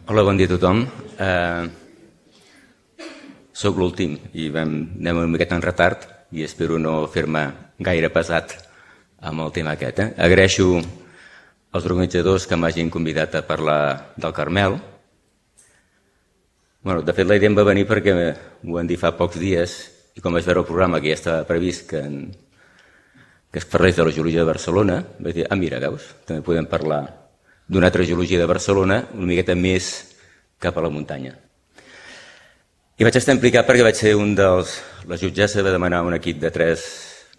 Hola, bon dia a tothom. Soc l'últim i anem una miqueta en retard i espero no fer-me gaire pesat amb el tema aquest. Agraeixo als organitzadors que m'hagin convidat a parlar del Carmel. De fet, la idea em va venir perquè ho van dir fa pocs dies i com vaig veure el programa que ja estava previst que es parlés de la geologia de Barcelona, vaig dir, mira, veus, també podem parlar d'una altra geologia de Barcelona una miqueta més cap a la muntanya. I vaig estar implicat perquè vaig ser un dels... La jutgessa va demanar un equip de 3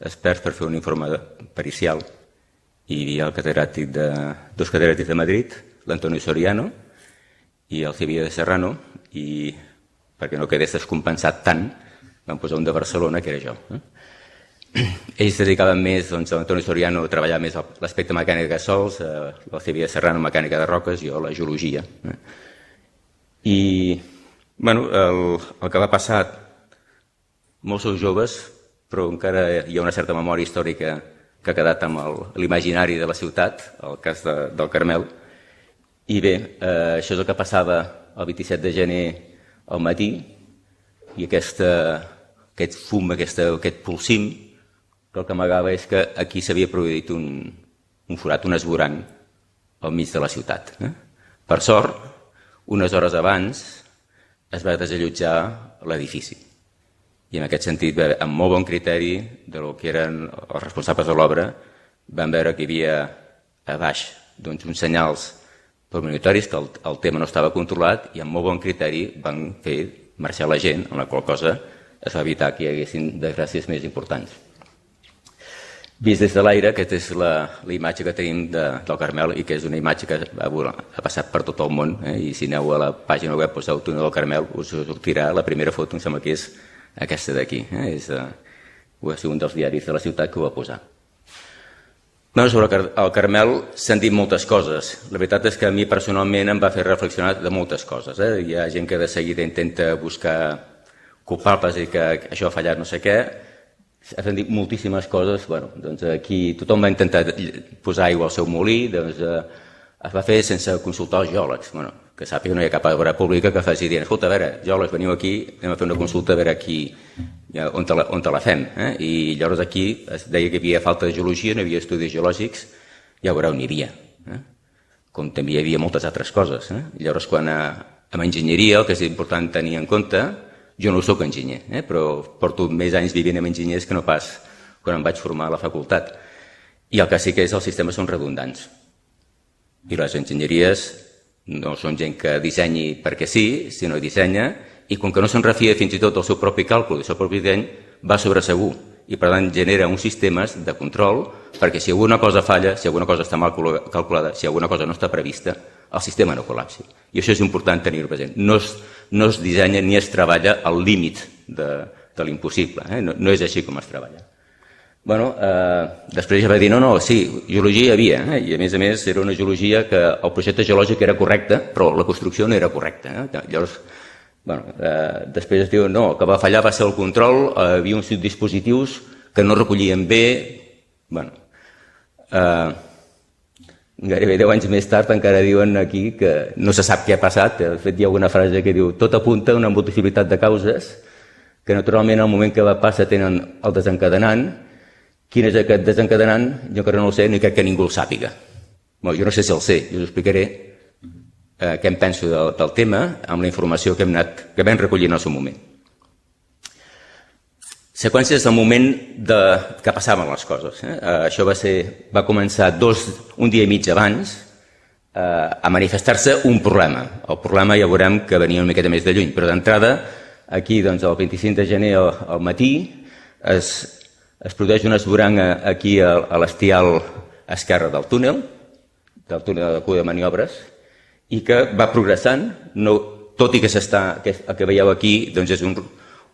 experts per fer un informe pericial. Hi havia el catedràtic dos catedràtics de Madrid, l'Antonio Soriano i el Javier de Serrano, i perquè no quedés descompensat tant, vam posar un de Barcelona, que era jo. Ells es dedicaven més, l'Antonio Soriano treballava més l'aspecte mecànic de sols, el Javier de Serrano mecànica de roques, jo la geologia. I el que va passar, molts sou joves, però encara hi ha una certa memòria històrica que ha quedat amb l'imaginari de la ciutat, el cas del Carmel. I bé, això és el que passava el 27 de gener al matí, i aquest fum, aquest polsim, el que amagava és que aquí s'havia produït un forat, un esborrany al mig de la ciutat. Per sort, unes hores abans es va desallotjar l'edifici. I en aquest sentit, amb molt bon criteri del que eren els responsables de l'obra, van veure que hi havia a baix uns senyals premonitoris que el tema no estava controlat i amb molt bon criteri van fer marxar la gent, amb la qual cosa es va evitar que hi haguessin desgràcies més importants. Vist des de l'aire, aquesta és la imatge que tenim del Carmel i que és una imatge que ha passat per tot el món, i si aneu a la pàgina web del túnel del Carmel us sortirà la primera foto, em sembla que és aquesta d'aquí. Va ser un dels diaris de la ciutat que ho va posar. Sobre el Carmel s'han dit moltes coses. La veritat és que a mi personalment em va fer reflexionar de moltes coses. Hi ha gent que de seguida intenta buscar culpables i que això ha fallat no sé què. S'han dit moltíssimes coses. Aquí tothom va intentar posar aigua al seu molí. Es va fer sense consultar els geòlegs. Que sàpiga no hi ha cap obra pública que faci dient, escolta, a veure, geòlegs, veniu aquí, anem a fer una consulta a veure on te la fem. I llavors aquí es deia que hi havia falta de geologia, no hi havia estudis geològics, ja veureu, n'hi havia. Com també hi havia moltes altres coses. Llavors, quan amb enginyeria, el que és important tenir en compte, jo no soc enginyer, però porto més anys vivint amb enginyers que no pas quan em vaig formar a la facultat. I el que sí que és, els sistemes són redundants. I les enginyeries no són gent que dissenyi perquè sí, sinó que dissenya, i com que no se'n refia fins i tot del seu propi càlcul i del seu propi disseny, va sobre segur. I per tant genera uns sistemes de control perquè si alguna cosa falla, si alguna cosa està mal calculada, si alguna cosa no està prevista, el sistema no col·lapsi. I això és important tenir-ho present. No es dissenya ni es treballa al límit de l'impossible. No és així com es treballa. Després ja va dir, no, sí, geologia hi havia, i a més era una geologia que el projecte geològic era correcte, però la construcció no era correcta. Llavors, després es diu, no, el que va fallar va ser el control, hi havia uns dispositius que no recollien bé. Gairebé 10 anys més tard encara diuen aquí que no se sap què ha passat. De fet, hi ha una frase que diu, tot apunta a una multiplicitat de causes que naturalment al moment que va passar tenen el desencadenant. Quin és aquest desencadenant? Jo encara no el sé, ni crec que ningú el sàpiga. Jo no sé si el sé, jo us explicaré què em penso del tema amb la informació que vam recollir en el seu moment. Seqüències del moment que passaven les coses. Això va començar un dia i mig abans a manifestar-se un problema. El problema ja veurem que venia una miqueta més de lluny, però d'entrada, aquí, el 25 de gener al matí, es produeix un esborrany aquí a l'estial esquerre del túnel de cua de maniobres, i que va progressant, tot i que el que veieu aquí és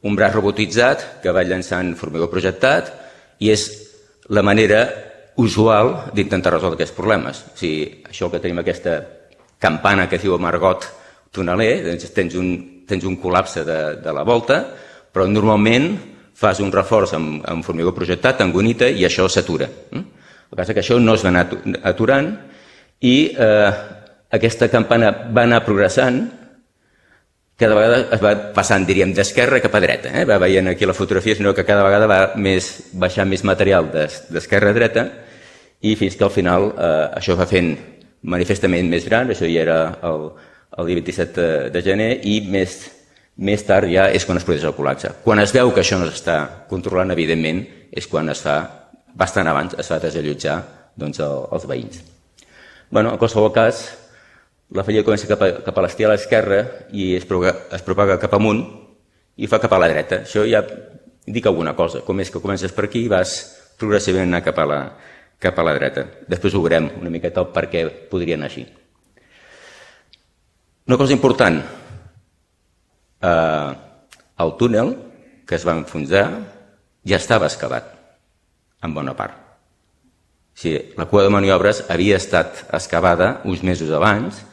un braç robotitzat que va llançant formigó projectat i és la manera usual d'intentar resoldre aquests problemes. Això que tenim aquesta campana que diu Margot tuneler, tens un col·lapse de la volta, però normalment fas un reforç amb formigó projectat, amb gonita, i això s'atura. El que passa és que això no es va anar aturant i aquesta campana va anar progressant, cada vegada es va passant, diríem, d'esquerra cap a dreta. Va veient aquí la fotografia, sinó que cada vegada va baixant més material d'esquerra a dreta i fins que al final això va fent manifestament més gran, això ja era el dia 27 de gener, i més tard ja és quan es produeix el col·lapse. Quan es veu que això no s'està controlant, evidentment, és quan es fa, bastant abans, es fa desallotjar els veïns. En qualsevol cas, la fallida comença cap a l'estil a l'esquerra i es propaga cap amunt i fa cap a la dreta. Això ja indica alguna cosa, com és que comences per aquí i vas progressivament anar cap a la dreta. Després ho veurem una miqueta el per què podria anar així. Una cosa important, el túnel que es va enfonsar ja estava excavat, en bona part. La cua de maniobres havia estat excavada uns mesos abans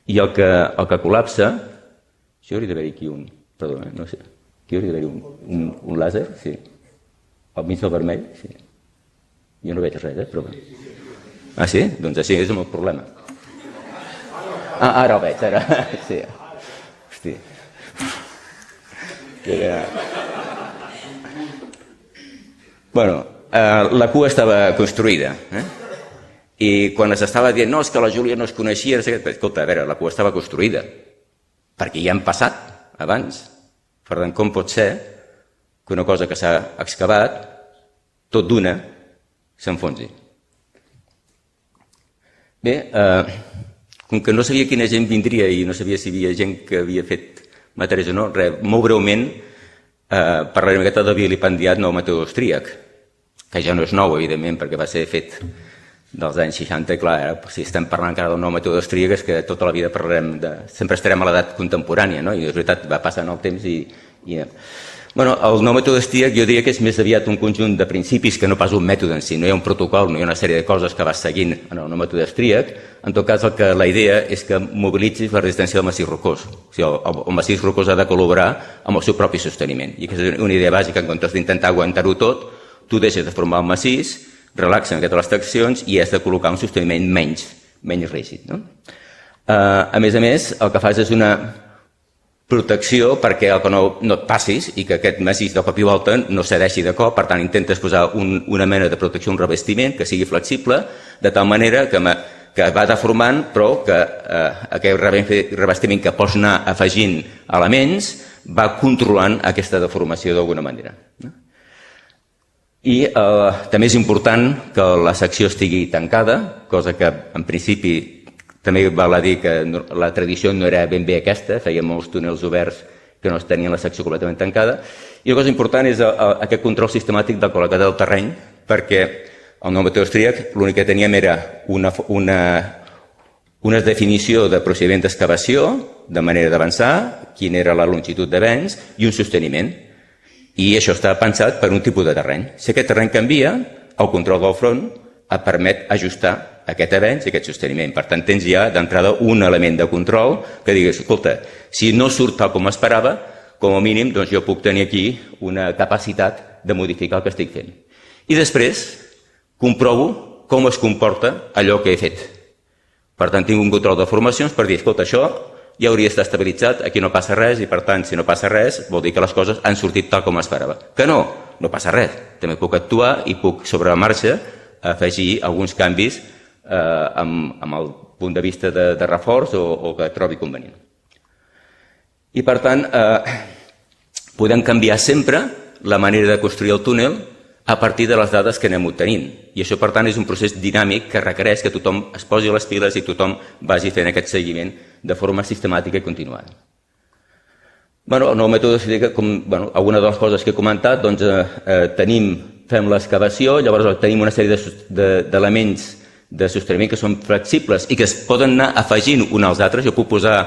i el que col·lapsa... Això hauria d'haver-hi aquí un... Perdona, no sé. Aquí hauria d'haver-hi un làser, sí. Al mig del vermell, sí. Jo no veig res, però... Ah, sí? Doncs així és el meu problema. Ah, ara el veig, ara. Sí. Hosti. Bueno, la cua estava construïda, i quan s'estava dient no, és que la Júlia no es coneixia, escolta, a veure, la cua estava construïda, perquè ja han passat abans. Per tant, com pot ser que una cosa que s'ha excavat, tot d'una, s'enfonsi? Bé, com que no sabia quina gent vindria i no sabia si hi havia gent que havia fet matèries o no, molt breument parlaré una miqueta del vilipendiat nou mètode austríac, que ja no és nou, evidentment, perquè va ser fet dels anys 60, i clar, si estem parlant encara del nou mètode austríac és que tota la vida parlarem sempre estarem a l'edat contemporània, no? I és veritat, va passant el temps i... Bueno, el nou mètode austríac jo diria que és més aviat un conjunt de principis que no pas un mètode en si, no hi ha un protocol, no hi ha una sèrie de coses que vas seguint en el nou mètode austríac. En tot cas, la idea és que mobilitzis la resistència del massís rocós. O sigui, el massís rocós ha de col·laborar amb el seu propi sosteniment. I aquesta és una idea bàsica, en comptes d'intentar aguantar-ho tot, tu deixes de formar el massís, relaxen aquestes les traccions i has de col·locar un sosteniment menys rígid. A més, el que fas és una protecció perquè no et passis i que aquest massís de cop i volta no cedeixi de cop, per tant intentes posar una mena de protecció, un revestiment que sigui flexible, de tal manera que va deformant, però que aquest revestiment que pots anar afegint elements va controlant aquesta deformació d'alguna manera. I també és important que la secció estigui tancada, cosa que en principi també val a dir que la tradició no era ben bé aquesta, fèiem molts túnels oberts que no tenien la secció completament tancada. I la cosa important és aquest control sistemàtic de la qualitat del terreny, perquè el nou mètode austríac l'únic que teníem era una definició de procediment d'excavació, de manera d'avançar, quina era la longitud de vents i un sosteniment. I això està pensat per un tipus de terreny. Si aquest terreny canvia, el control del front et permet ajustar aquest avenç i aquest sosteniment. Per tant, tens ja d'entrada un element de control que digues, escolta, si no surt tal com esperava, com a mínim doncs jo puc tenir aquí una capacitat de modificar el que estic fent. I després comprovo com es comporta allò que he fet. Per tant, tinc un control de formacions per dir, escolta, això ja hauria d'estar estabilitzat, aquí no passa res, i per tant, si no passa res, vol dir que les coses han sortit tal com esperava. Que no passa res. També puc actuar i puc, sobre la marxa, afegir alguns canvis amb el punt de vista de reforç o que trobi convenient. I per tant, podem canviar sempre la manera de construir el túnel a partir de les dades que anem obtenint. I això, per tant, és un procés dinàmic que requereix que tothom es posi les piles i tothom vagi fent aquest seguiment de forma sistemàtica i continuada. El nou mètode explica, alguna de les coses que he comentat, doncs fem l'excavació, llavors tenim una sèrie d'elements de sosteniment que són flexibles i que es poden anar afegint uns als altres. Jo puc posar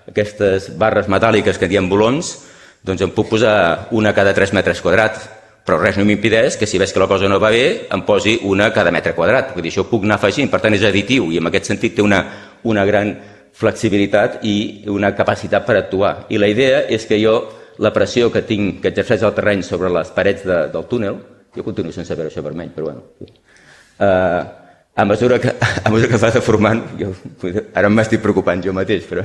aquestes barres metàl·liques que en diem bolons, doncs en puc posar una cada 3 metres quadrats, però res no m'impedeix que si veig que la cosa no va bé em posi una cada metre quadrat. Vull dir, això ho puc anar afegint, per tant és additiu i en aquest sentit té una gran flexibilitat i una capacitat per actuar. I la idea és que jo, la pressió que tinc, que exerceix el terreny sobre les parets del túnel, jo continuo sense veure això vermell, però bueno, a mesura que es va deformant, ara m'estic preocupant jo mateix, però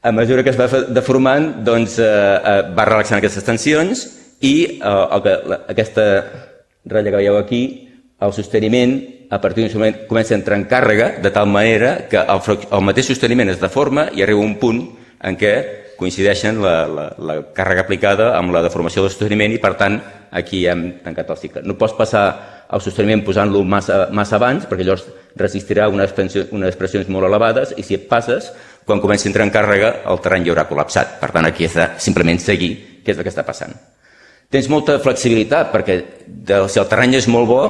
a mesura que es va deformant, doncs va relaxant aquestes tensions i aquesta ratlla que veieu aquí, el sosteniment, a partir d'un moment comença a entrar en càrrega, de tal manera que el mateix sosteniment es deforma i arriba a un punt en què coincideixen la càrrega aplicada amb la deformació del sosteniment i, per tant, aquí hem tancat el cicle. No pots passar el sosteniment posant-lo massa abans, perquè llavors resistirà unes pressions molt elevades i si et passes, quan comenci a entrar en càrrega, el terreny ja haurà col·lapsat. Per tant, aquí has de simplement seguir què és el que està passant. Tens molta flexibilitat, perquè si el terreny és molt bo,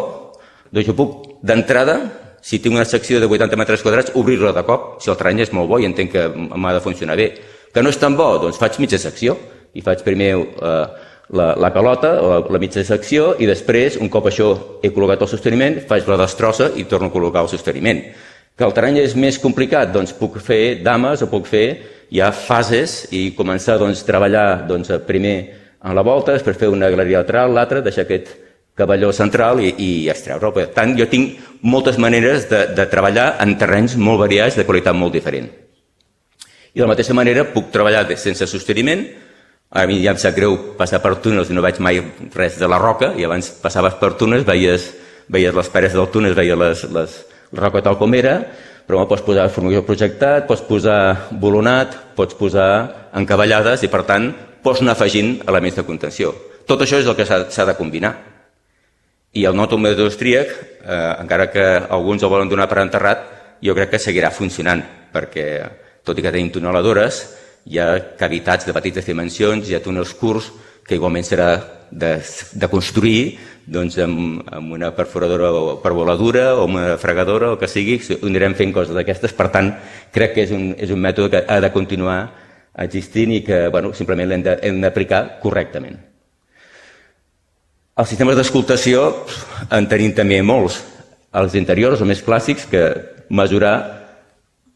doncs jo puc, d'entrada, si tinc una secció de 80 metres quadrats, obrir-la de cop, si el terreny és molt bo i entenc que m'ha de funcionar bé. Que no és tan bo, doncs faig mitja secció i faig primer la calota o la mitja secció i després, un cop això he col·locat el sosteniment, faig la destrossa i torno a col·locar el sosteniment. Que el terreny és més complicat, doncs puc fer dames o puc fer ja fases i començar a treballar primer en la volta, després fer una galeria lateral, l'altra, deixar aquest cavalló central i extreure'l. Per tant, jo tinc moltes maneres de treballar en terrenys molt variats de qualitat molt diferent. I de la mateixa manera puc treballar sense sosteniment. A mi ja em sap greu passar per túnels i no veig mai res de la roca, i abans passaves per túnels, veies les pares del túnel, veies la roca tal com era, però pots posar formigó projectat, pots posar bolonat, pots posar encavallades i, per tant, pots anar afegint elements de contenció. Tot això és el que s'ha de combinar. I el nou mètode austríac, encara que alguns el volen donar per enterrat, jo crec que seguirà funcionant, perquè tot i que tenim tuneladores, hi ha cavitats de petites dimensions, hi ha túnels curts, que igualment serà de construir amb una perforadora o pervoladura o una fregadora o que sigui, anirem fent coses d'aquestes. Per tant, crec que és un mètode que ha de continuar existint i que simplement l'hem d'aplicar correctament. Els sistemes d'escoltació en tenim també molts. Els interiors, els més clàssics, que mesurar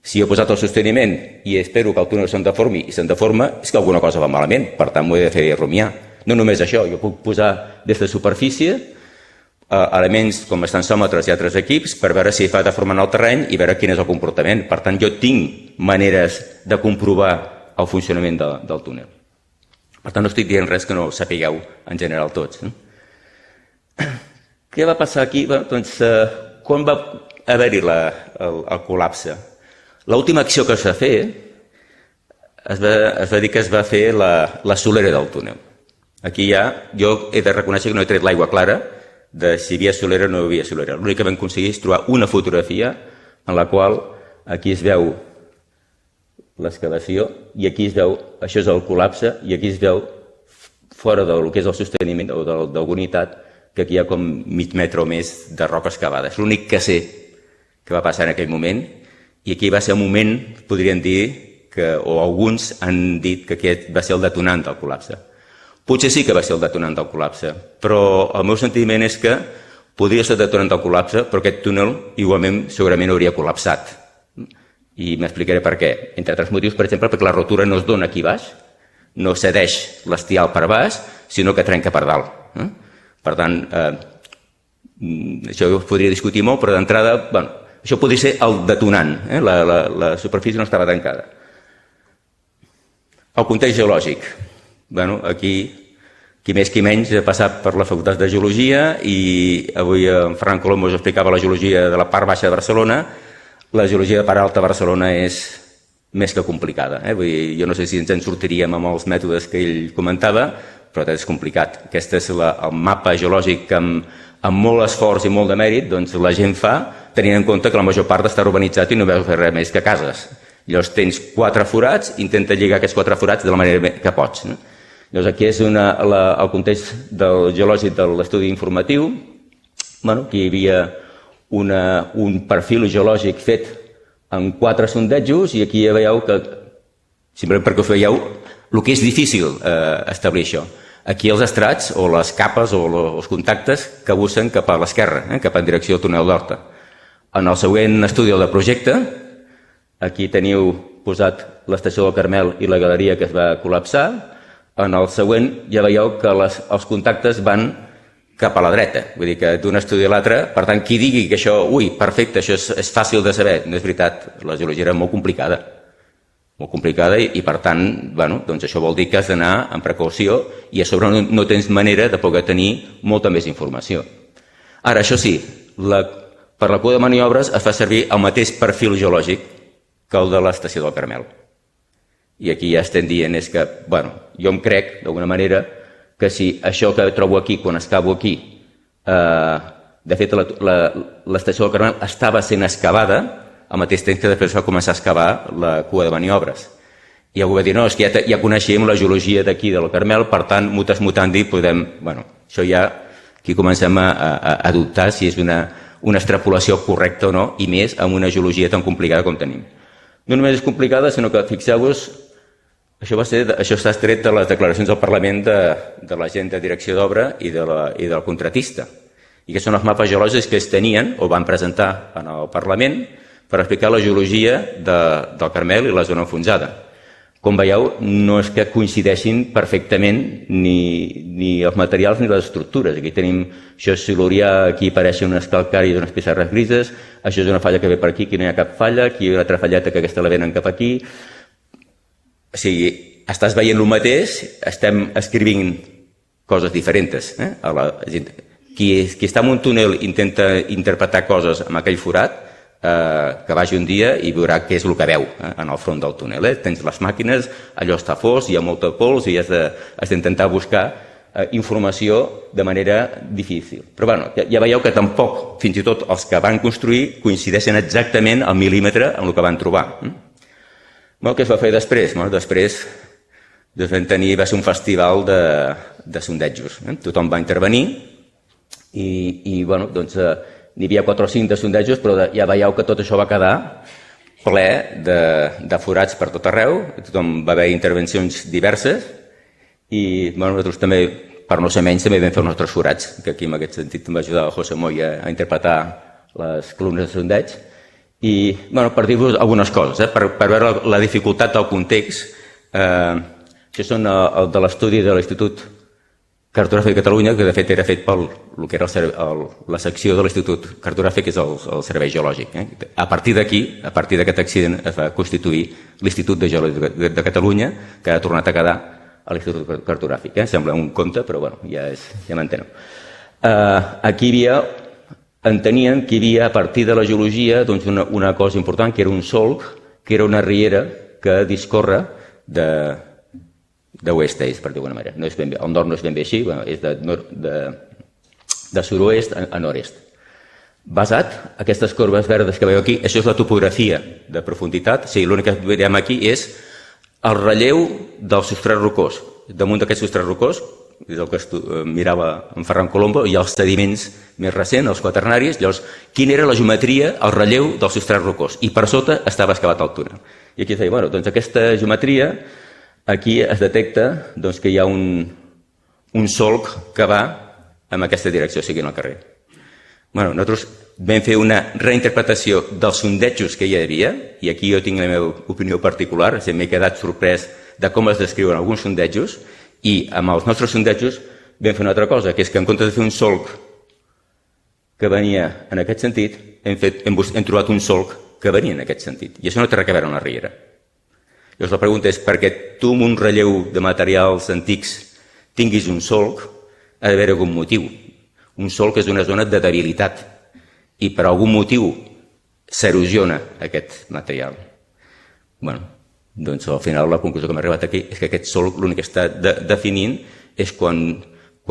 si he posat el sosteniment i espero que el túnel se'n deformi i se'n deforma, és que alguna cosa va malament, per tant m'ho he de fer rumiar. No només això, jo puc posar des de superfície elements com estancòmetres i altres equips per veure si fa deformant el terreny i veure quin és el comportament. Per tant, jo tinc maneres de comprovar el funcionament del túnel. Per tant, no estic dient res que no sapigueu en general tots. Què va passar aquí? Doncs, quan va haver-hi el col·lapse? L'última acció que es va fer, es va dir que es va fer la solera del túnel. Aquí jo he de reconèixer que no he tret l'aigua clara de si hi havia solera o no hi havia solera. L'únic que vam aconseguir és trobar una fotografia en la qual aquí es veu l'excavació i aquí es veu, això és el col·lapse, i aquí es veu fora del que és el sosteniment o d'alguna unitat, que aquí hi ha com mig metre o més de roca excavada. És l'únic que sé que va passar en aquell moment. I aquí va ser un moment, podríem dir, o alguns han dit que aquest va ser el detonant del col·lapse. Potser sí que va ser el detonant del col·lapse, però el meu sentiment és que podria ser el detonant del col·lapse, però aquest túnel igualment segurament hauria col·lapsat. I m'explicaré per què. Entre altres motius, per exemple, perquè la rotura no es dona aquí baix, no cedeix l'estial per baix, sinó que trenca per dalt. Per tant, això ho podria discutir molt, però d'entrada, això podria ser el detonant, la superfície no estava tancada. El context geològic. Aquí, qui més qui menys, ha passat per la Facultat de Geologia i avui en Ferran Colombo us explicava la geologia de la part baixa de Barcelona. La geologia de part alta de Barcelona és més que complicada. Jo no sé si ens en sortiríem amb els mètodes que ell comentava, però és complicat. Aquest és el mapa geològic que amb molt esforç i molt de mèrit la gent fa, tenint en compte que la major part està urbanitzat i no veus res més que cases. Llavors tens 4 forats, intenta lligar aquests 4 forats de la manera que pots. Llavors aquí és el context geològic de l'estudi informatiu. Aquí hi havia un perfil geològic fet amb 4 sondejos i aquí ja veieu que, simplement perquè us veieu, el que és difícil establir això. Aquí els estrats o les capes o els contactes que bussen cap a l'esquerra, cap en direcció al túnel d'Horta. En el següent estudi del projecte, aquí teniu posat l'estació del Carmel i la galeria que es va col·lapsar. En el següent ja veieu que els contactes van cap a la dreta. Vull dir que d'un estudi a l'altre, per tant, qui digui que això, ui, perfecte, això és fàcil de saber, no és veritat, la geologia era molt complicada i per tant, bueno, doncs això vol dir que has d'anar amb precaució i a sobre no tens manera de poder tenir molta més informació. Ara, això sí, per la cua de maniobres es fa servir el mateix perfil geològic que el de l'estació del Carmel. I aquí ja estem dient és que, bueno, jo em crec, d'alguna manera, que si això que trobo aquí, quan excavo aquí, de fet l'estació del Carmel estava sent excavada al mateix temps que després va començar a excavar la cua de maniobres. I algú va dir, no, és que ja coneixíem la geologia d'aquí del Carmel, per tant, mutas mutandi, podem... Bueno, això ja aquí comencem a dubtar si és una extrapolació correcta o no, i més amb una geologia tan complicada com tenim. No només és complicada, sinó que, fixeu-vos, això està extret de les declaracions del Parlament de la gent de direcció d'obra i del contratista, i que són els mapes geològics que es tenien o van presentar en el Parlament per explicar la geologia del Carmel i la zona enfonsada. Com veieu, no és que coincideixin perfectament ni els materials ni les estructures. Aquí tenim, això és silurià, aquí apareixen unes calcàries i unes pissarres grises, això és una falla que ve per aquí, aquí no hi ha cap falla, aquí hi ha una altra falleta que aquesta la venen cap aquí. O sigui, estàs veient el mateix, estem escrivint coses diferents. Qui està en un túnel intenta interpretar coses amb aquell forat, que vagi un dia i veurà què és el que veu en el front del túnel. Tens les màquines, allò està fos, hi ha molta pols i has d'intentar buscar informació de manera difícil. Però bueno, ja veieu que tampoc, fins i tot els que van construir, coincideixen exactament al mil·límetre amb el que van trobar. Què es va fer després? Després va ser un festival de sondejos. Tothom va intervenir i bueno, doncs n'hi havia 4 o 5 de sondejos, però ja veieu que tot això va quedar ple de forats per tot arreu, tothom va haver intervencions diverses i nosaltres també, per no ser menys, també vam fer els nostres forats, que aquí en aquest sentit em va ajudar el José Moy a interpretar les columnes de sondeig. I per dir-vos algunes coses, per veure la dificultat del context, això són el de l'estudi de l'Institut Cartogràfic de Catalunya, que de fet era fet pel que era la secció de l'Institut Cartogràfic, que és el Servei Geològic. A partir d'aquí, a partir d'aquest accident, es va constituir l'Institut de Geologia de Catalunya, que ha tornat a quedar a l'Institut Cartogràfic. Sembla un conte, però ja m'enteneu. Aquí entenien que hi havia, a partir de la geologia, una cosa important, que era un solc, que era una riera que discorre de oest a est, per dir-ho d'alguna manera. El nord no és ben bé així, és de sud-oest a nord-est. Basat, aquestes corbes verdes que veieu aquí, això és la topografia de profunditat. L'únic que veiem aquí és el relleu del substrat rocós. Damunt d'aquest substrat rocós, és el que mirava en Ferran Colombo, hi ha els sediments més recents, els quaternaris. Llavors, quina era la geometria, el relleu del substrat rocós? I per sota estava excavat el túnel. I aquí es deia, doncs aquesta geometria, aquí es detecta que hi ha un solc que va en aquesta direcció, sigui en el carrer. Nosaltres vam fer una reinterpretació dels sondejos que hi havia, i aquí jo tinc la meva opinió particular, m'he quedat sorprès de com es descriuen alguns sondejos, i amb els nostres sondejos vam fer una altra cosa, que és que en comptes de fer un solc que venia en aquest sentit, hem trobat un solc que venia en aquest sentit. I això no té res a veure amb la riera. Llavors la pregunta és, perquè tu amb un relleu de materials antics tinguis un solc, ha d'haver algun motiu. Un solc és una zona de debilitat i per algun motiu s'erosiona aquest material. Doncs al final la conclusió que hem arribat aquí és que aquest solc l'únic que està definint és quan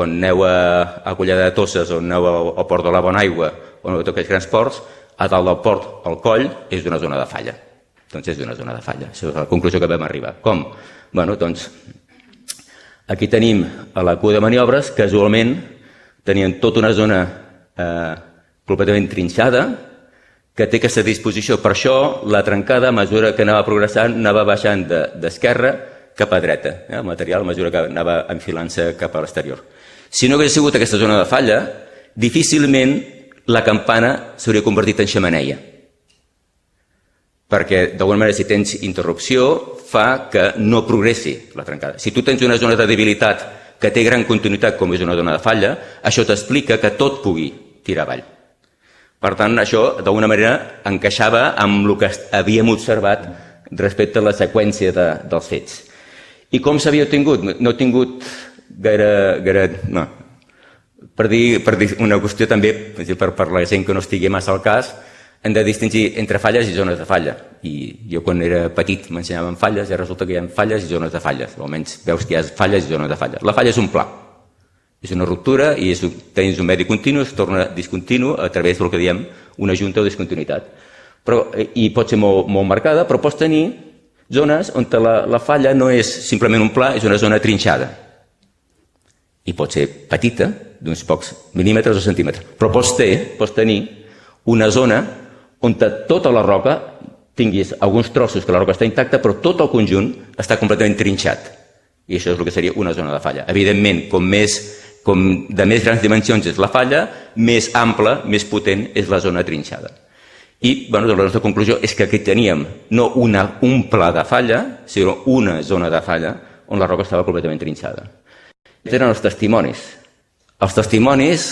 aneu a Collada de Tosses o aneu al port de la Bonaigua o aneu a tots aquests grans ports, a dalt del port, al coll, és una zona de falla. Doncs és una zona de falla. Això és la conclusió que vam arribar. Com? Doncs aquí tenim a la cua de maniobres, casualment tenien tota una zona completament trinxada que té aquesta disposició. Per això la trencada, a mesura que anava progressant, anava baixant d'esquerra cap a dreta. El material, a mesura que anava enfilant-se cap a l'exterior. Si no hagués sigut aquesta zona de falla, difícilment la campana s'hauria convertit en xemeneia. Perquè, d'alguna manera, si tens interrupció, fa que no progressi la trencada. Si tu tens una zona de debilitat que té gran continuïtat com és una zona de falla, això t'explica que tot pugui tirar avall. Per tant, això d'alguna manera encaixava amb el que havíem observat respecte a la seqüència dels fets. I com s'havia obtingut? No he tingut gaire... No. Per dir una qüestió també, per la gent que no estigui massa al cas, hem de distingir entre falles i zones de falla. I jo quan era petit m'ensenyaven falles i resulta que hi ha falles i zones de falles. Almenys veus que hi ha falles i zones de falles. La falla és un pla. És una ruptura i tens un medi continu, es torna discontinu a través del que diem una junta o discontinuïtat. I pot ser molt marcada, però pots tenir zones on la falla no és simplement un pla, és una zona trinxada. I pot ser petita, d'uns pocs mil·límetres o centímetres. Però pots tenir una zona on tota la roca tinguis alguns trossos que la roca està intacta, però tot el conjunt està completament trinxat. I això és el que seria una zona de falla. Evidentment, com de més grans dimensions és la falla, més ampla, més potent és la zona trinxada. I la nostra conclusió és que aquí teníem no un pla de falla, sinó una zona de falla on la roca estava completament trinxada. Aquests eren els testimonis. Els testimonis,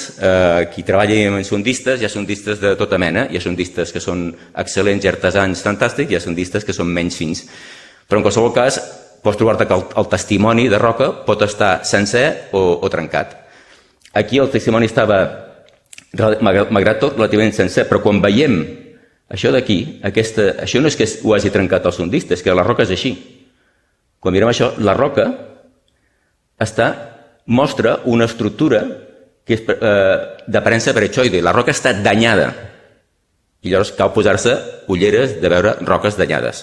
qui treballa amb sondistes, hi ha sondistes de tota mena, hi ha sondistes que són excel·lents i artesans fantàstics, hi ha sondistes que són menys fins. Però en qualsevol cas, pots trobar-te que el testimoni de roca pot estar sencer o trencat. Aquí el testimoni estava, malgrat tot, relativament sencer, però quan veiem això d'aquí, això no és que ho hagi trencat el sondista, és que la roca és així. Quan mirem això, la roca mostra una estructura que és d'aparença brecioide. La roca està danyada. I llavors cal posar-se ulleres de veure roques danyades.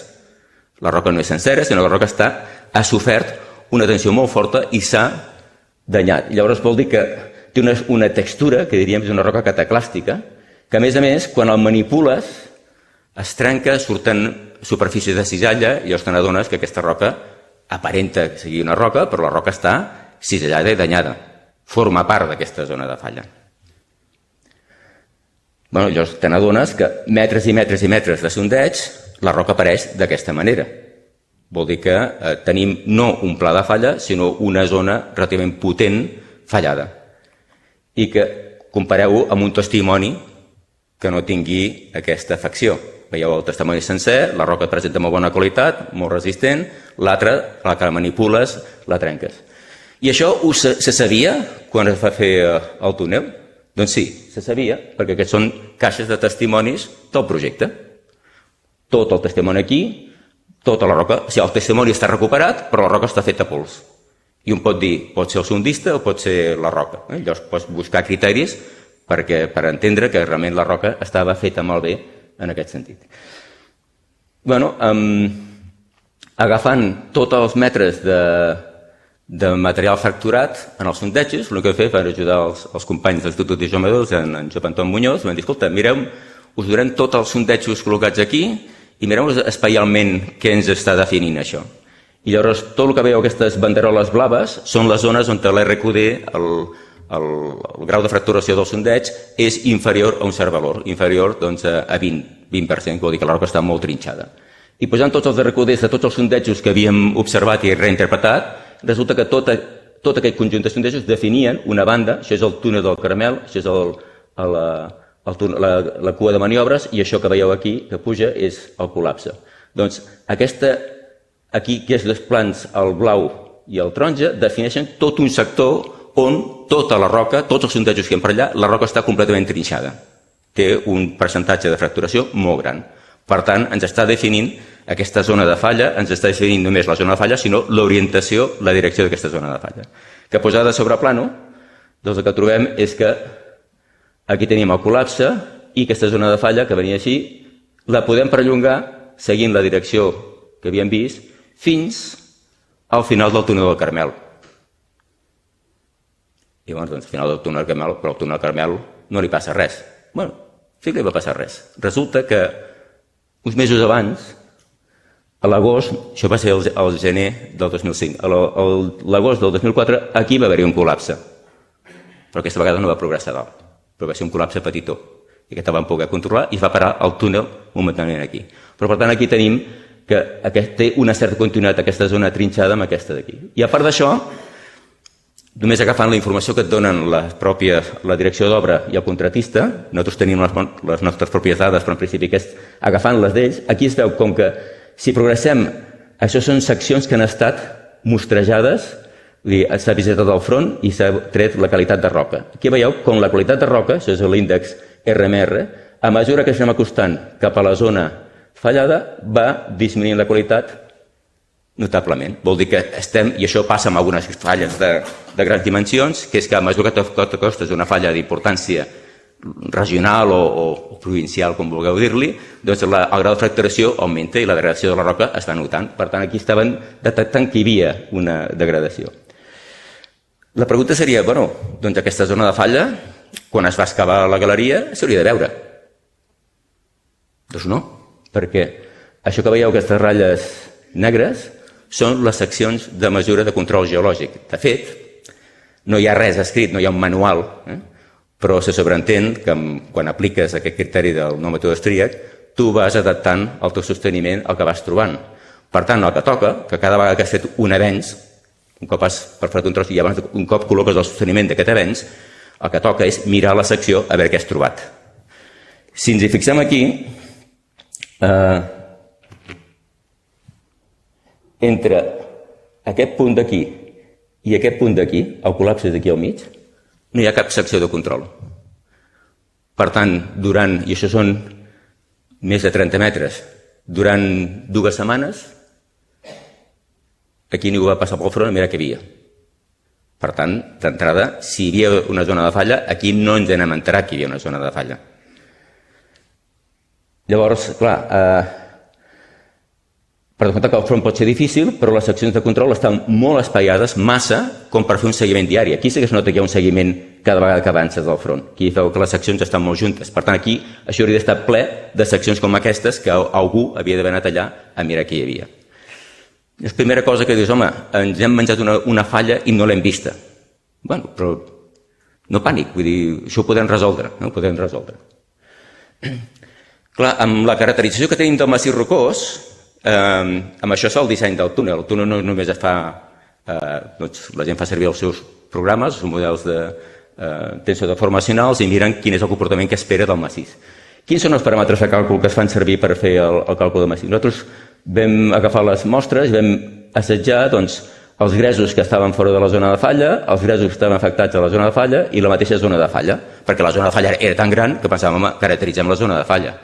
La roca no és sencera, sinó que la roca ha sofert una tensió molt forta i s'ha danyat. I llavors vol dir que té una textura, que diríem és una roca cataclàstica, que a més, quan el manipules, es trenca, surten superfícies de cisalla i llavors te n'adones que aquesta roca aparenta que sigui una roca, però la roca està cisellada i danyada. Forma part d'aquesta zona de falla. Llavors te n'adones que metres i metres i metres de sondeig la roca apareix d'aquesta manera. Vol dir que tenim no un pla de falla, sinó una zona relativament potent fallada. I que compareu-ho amb un testimoni que no tingui aquesta afecció. Veieu el testimoni sencer, la roca presenta molt bona qualitat, molt resistent, l'altra, la que la manipules, la trenques. I això se sabia quan es va fer el túnel? Doncs sí, se sabia, perquè aquests són caixes de testimonis del projecte. Tot el testimoni aquí, tota la roca. O sigui, el testimoni està recuperat, però la roca està feta a pols. I un pot dir, pot ser el sondista o pot ser la roca. Llavors pots buscar criteris per entendre que realment la roca estava feta molt bé en aquest sentit. Agafant tots els metres de material fracturat en els sondejos, el que he fet per ajudar els companys de l'Institut de Geometria, en Josep Anton Muñoz, vam dir, escolta, mireu, us durem tots els sondejos col·locats aquí i mireu espaialment què ens està definint això. I llavors tot el que veieu, aquestes banderoles blaves, són les zones on l'RQD, el grau de fracturació del sondeig, és inferior a un cert valor, inferior a 20%, que vol dir que la roca està molt trinxada. I posant tots els RQDs de tots els sondejos que havíem observat i reinterpretat, resulta que tot aquest conjunt de sondejos definien una banda, això és el túnel del Carmel, això és la cua de maniobres, i això que veieu aquí, que puja, és el col·lapse. Doncs aquí, que és els plans, el blau i el taronja, defineixen tot un sector on tota la roca, tots els sondejos que hi ha per allà, la roca està completament trinxada. Té un percentatge de fracturació molt gran. Per tant, ens està definint aquesta zona de falla, ens està definint només la zona de falla, sinó l'orientació, la direcció d'aquesta zona de falla. Que posada sobre plano, doncs el que trobem és que aquí tenim el col·lapse i aquesta zona de falla que venia així, la podem perllongar seguint la direcció que havíem vist fins al final del túnel del Carmel. I llavors, al final del túnel del Carmel, però al túnel del Carmel no li passa res. Bueno, sí que li va passar res. Resulta que uns mesos abans, a l'agost, això va ser el gener del 2005, a l'agost del 2004 aquí va haver-hi un col·lapse, però aquesta vegada no va progressar dalt, però va ser un col·lapse petitó, i aquest el vam poder controlar i es va parar el túnel momentàniament aquí. Però per tant aquí tenim que té una certa continuïtat aquesta zona trinxada amb aquesta d'aquí. I a part d'això, només agafant la informació que et donen la direcció d'obra i el contratista, nosaltres tenim les nostres pròpies dades, però en principi agafant les d'ells, aquí es veu com que si progressem, això són seccions que han estat mostrejades, s'ha visitat el front i s'ha tret la qualitat de roca. Aquí veieu com la qualitat de roca, això és l'índex RMR, a mesura que estem acostant cap a la zona fallada, va disminuint la qualitat notablement. Vol dir que estem, i això passa amb algunes falles de grans dimensions, que és que a mesura que t'acostes una falla d'importància regional o provincial, com vulgueu dir-li, doncs el grau de fracturació augmenta i la degradació de la roca es va notant. Per tant, aquí estaven detectant que hi havia una degradació. La pregunta seria, bueno, doncs aquesta zona de falla, quan es va excavar la galeria, s'hauria de veure. Doncs no, perquè això que veieu, aquestes ratlles negres, són les seccions de mesura de control geològic. De fet, no hi ha res escrit, no hi ha un manual, però se sobreentén que quan apliques aquest criteri del nou mètode austríac, tu vas adaptant el teu sosteniment al que vas trobant. Per tant, el que toca, que cada vegada que has fet un avenç, un cop has perforat un tros i abans un cop col·loques el sosteniment d'aquest avenç, el que toca és mirar la secció a veure què has trobat. Si ens hi fixem aquí, entre aquest punt d'aquí i aquest punt d'aquí, el col·lapse d'aquí al mig, no hi ha cap secció de control. Per tant, i això són més de 30 metres, durant 2 setmanes, aquí ningú va passar pel front a mirar què hi havia. Per tant, d'entrada, si hi havia una zona de falla, aquí no ens n'hem enterat que hi havia una zona de falla. Llavors, clar, per descomptat que el front pot ser difícil, però les seccions de control estan molt espaiades, massa, com per fer un seguiment diari. Aquí sí que es nota que hi ha un seguiment cada vegada que avances del front. Aquí veu que les seccions estan molt juntes. Per tant, aquí això hauria d'estar ple de seccions com aquestes que algú havia d'haver anat allà a mirar què hi havia. La primera cosa que dius, home, ens hem menjat una falla i no l'hem vista. Bueno, però no pànic, vull dir, això ho podem resoldre, no? Ho podem resoldre. Clar, amb la caracterització que tenim del massís rocós, amb això és el disseny del túnel. El túnel no només es fa, la gent fa servir els seus programes, els models de tensor deformacionals i miren quin és el comportament que espera del massís. Quins són els paràmetres de càlcul que es fan servir per fer el càlcul del massís? Nosaltres vam agafar les mostres i vam assetjar els gresos que estaven fora de la zona de falla, els gresos que estaven afectats a la zona de falla i la mateixa zona de falla, perquè la zona de falla era tan gran que pensàvem, caracteritzem la zona de falla.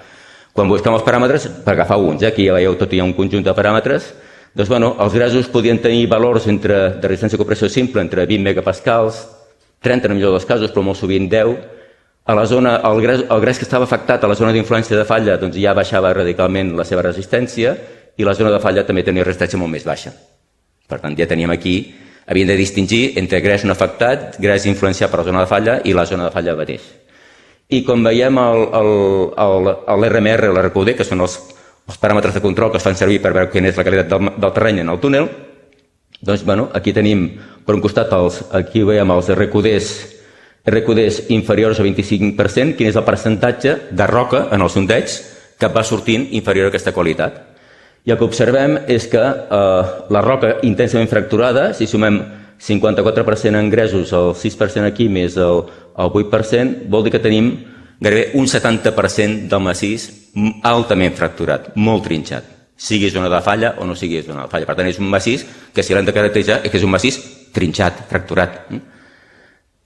Quan busquem els paràmetres, per agafar uns, aquí ja veieu tot hi ha un conjunt de paràmetres, doncs els gresos podien tenir valors de resistència a compressió simple entre 20 megapascals, 30 en el millor dels casos, però molt sovint 10. A la zona, el gres que estava afectat a la zona d'influència de falla ja baixava radicalment la seva resistència i la zona de falla també tenia resistència molt més baixa. Per tant, ja teníem aquí, havíem de distingir entre gres no afectat, gres influenciat per la zona de falla i la zona de falla mateix. I com veiem l'RMR o l'RQD, que són els paràmetres de control que es fan servir per veure quina és la qualitat del terreny en el túnel, doncs aquí tenim per un costat, aquí veiem els RQDs inferiors al 25%, quin és el percentatge de roca en el sondeig que va sortint inferior a aquesta qualitat. I el que observem és que la roca intensament fracturada, si sumem 54% en gresos, el 6% aquí més el 8%, vol dir que tenim gairebé un 70% del massís altament fracturat, molt trinxat, sigui zona de falla o no sigui zona de falla. Per tant, és un massís que si l'hem de caracteritzar és que és un massís trinxat, fracturat.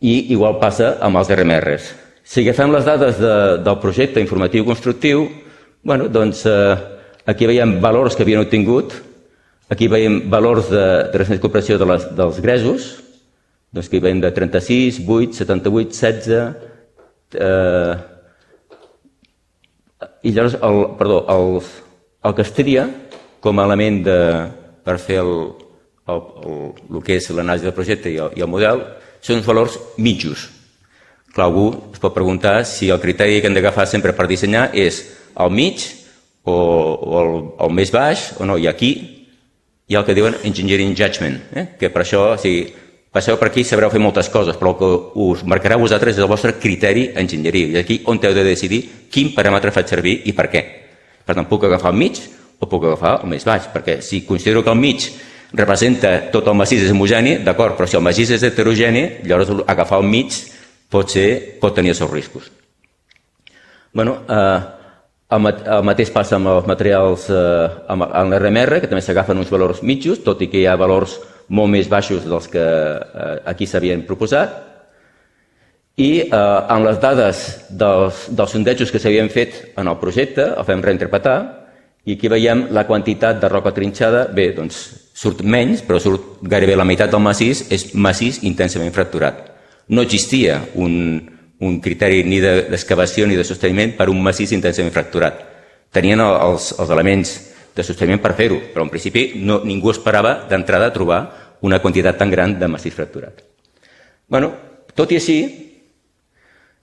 I igual passa amb els RMRs. Si agafem les dades del projecte informatiu constructiu, doncs aquí veiem valors que havien obtingut. Aquí veiem valors de resistència de compressió dels gresos, doncs aquí veiem de 36, 8, 78, 16... I llavors, el que es tria com a element per fer el que és l'anàlisi del projecte i el model són uns valors mitjos. Clar, algú es pot preguntar si el criteri que hem d'agafar sempre per dissenyar és el mig o el més baix o no, i aquí hi ha el que diuen engineering judgment, que per això, si passeu per aquí, sabreu fer moltes coses, però el que us marcarà a vosaltres és el vostre criteri enginyeria, i aquí on heu de decidir quin paràmetre faig servir i per què. Per tant, puc agafar el mig o puc agafar el més baix, perquè si considero que el mig representa tot el massís és homogeni, d'acord, però si el massís és heterogeni, llavors agafar el mig pot tenir els seus riscos. El mateix passa amb els materials en l'RMR, que també s'agafen uns valors mitjos, tot i que hi ha valors molt més baixos dels que aquí s'havien proposat. I amb les dades dels sondejos que s'havien fet en el projecte, el fem reinterpretar, i aquí veiem la quantitat de roca trinxada. Bé, doncs surt menys, però surt gairebé la meitat del massís, és massís intensament fracturat. No existia un criteri ni d'excavació ni de sosteniment per un massís intensament fracturat. Tenien els elements de sosteniment per fer-ho, però en principi ningú esperava d'entrada trobar una quantitat tan gran de massís fracturat. Tot i així,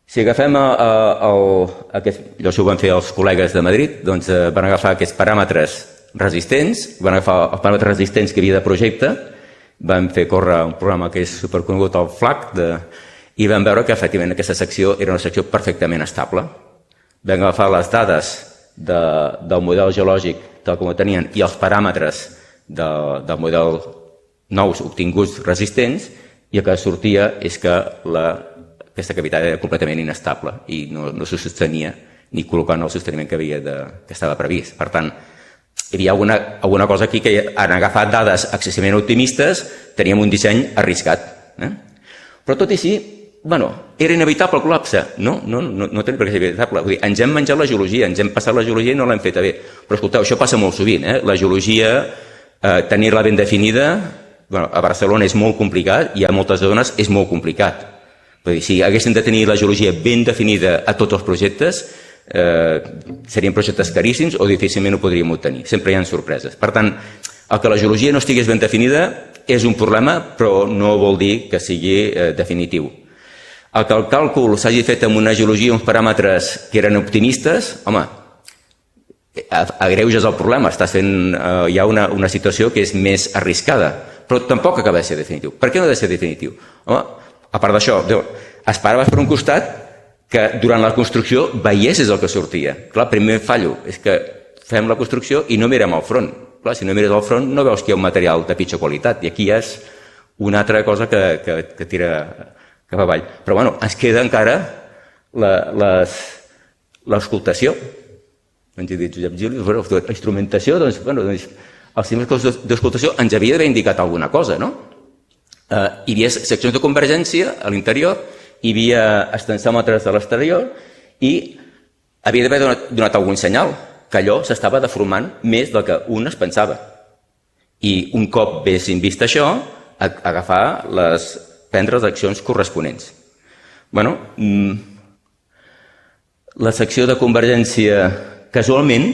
si agafem allò que ho van fer els col·legues de Madrid, doncs van agafar aquests paràmetres resistents, van agafar els paràmetres resistents que hi havia de projecte, van fer córrer un programa que és superconegut, el FLAC, i van veure que efectivament aquesta secció era una secció perfectament estable. Vam agafar les dades del model geològic tal com ho tenien i els paràmetres del model nous obtinguts resistents, i el que sortia és que aquesta cavitat era completament inestable i no se sostenia ni col·locant el sosteniment que estava previst. Per tant, hi havia alguna cosa aquí que han agafat dades excessivament optimistes, teníem un disseny arriscat. Però tot i així, era inevitable el col·lapse? No tenia per què ser inevitable. Ens hem menjat la geologia, ens hem passat la geologia i no l'hem feta bé. Però escolteu, això passa molt sovint. La geologia, tenir-la ben definida, a Barcelona és molt complicat i a moltes zones és molt complicat. Si haguéssim de tenir la geologia ben definida a tots els projectes, serien projectes caríssims o difícilment ho podríem obtenir. Sempre hi ha sorpreses. Per tant, el que la geologia no estigués ben definida és un problema, però no vol dir que sigui definitiu. El que el càlcul s'hagi fet amb una geologia, uns paràmetres que eren optimistes, home, agreuges el problema, hi ha una situació que és més arriscada, però tampoc acaba de ser definitiu. Per què no ha de ser definitiu? Home, a part d'això, esperaves per un costat que durant la construcció veiessis el que sortia. Clar, primer fallo és que fem la construcció i no mirem al front. Clar, si no mires al front no veus que hi ha un material de pitjor qualitat i aquí és una altra cosa que tira cap avall. Però ens queda encara l'escoltació. Ens ha dit Josep Gili, la instrumentació, els sistemes d'escoltació ens havia d'haver indicat alguna cosa, no? Hi havia seccions de convergència a l'interior, hi havia estensòmetres a l'exterior i havia d'haver donat algun senyal que allò s'estava deformant més del que un es pensava. I un cop haguessin vist això, prendre les accions corresponents. La secció de convergència, casualment,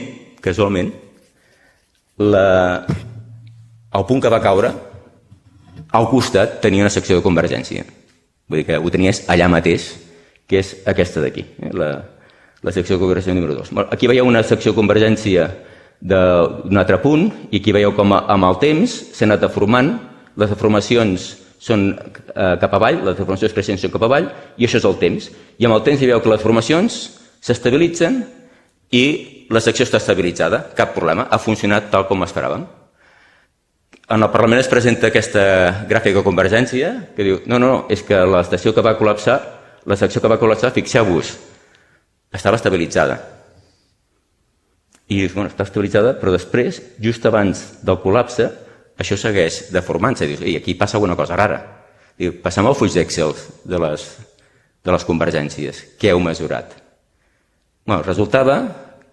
el punt que va caure, al costat tenia una secció de convergència. Vull dir que ho tenies allà mateix, que és aquesta d'aquí, la secció de convergència número 2. Aquí veieu una secció de convergència d'un altre punt i aquí veieu com amb el temps s'ha anat deformant, les deformacions són cap avall, les deformacions creixents són cap avall i això és el temps. I amb el temps hi veieu que les formacions s'estabilitzen i la secció està estabilitzada, cap problema, ha funcionat tal com esperàvem. En el Parlament es presenta aquesta gràfica de convergència que diu, no, és que la secció que va col·lapsar, fixeu-vos, estava estabilitzada. I dius, està estabilitzada, però després, just abans del col·lapse, això segueix deformant-se. Dius, aquí passa alguna cosa rara. Passem al full d'Excel de les convergències. Què heu mesurat? Resultava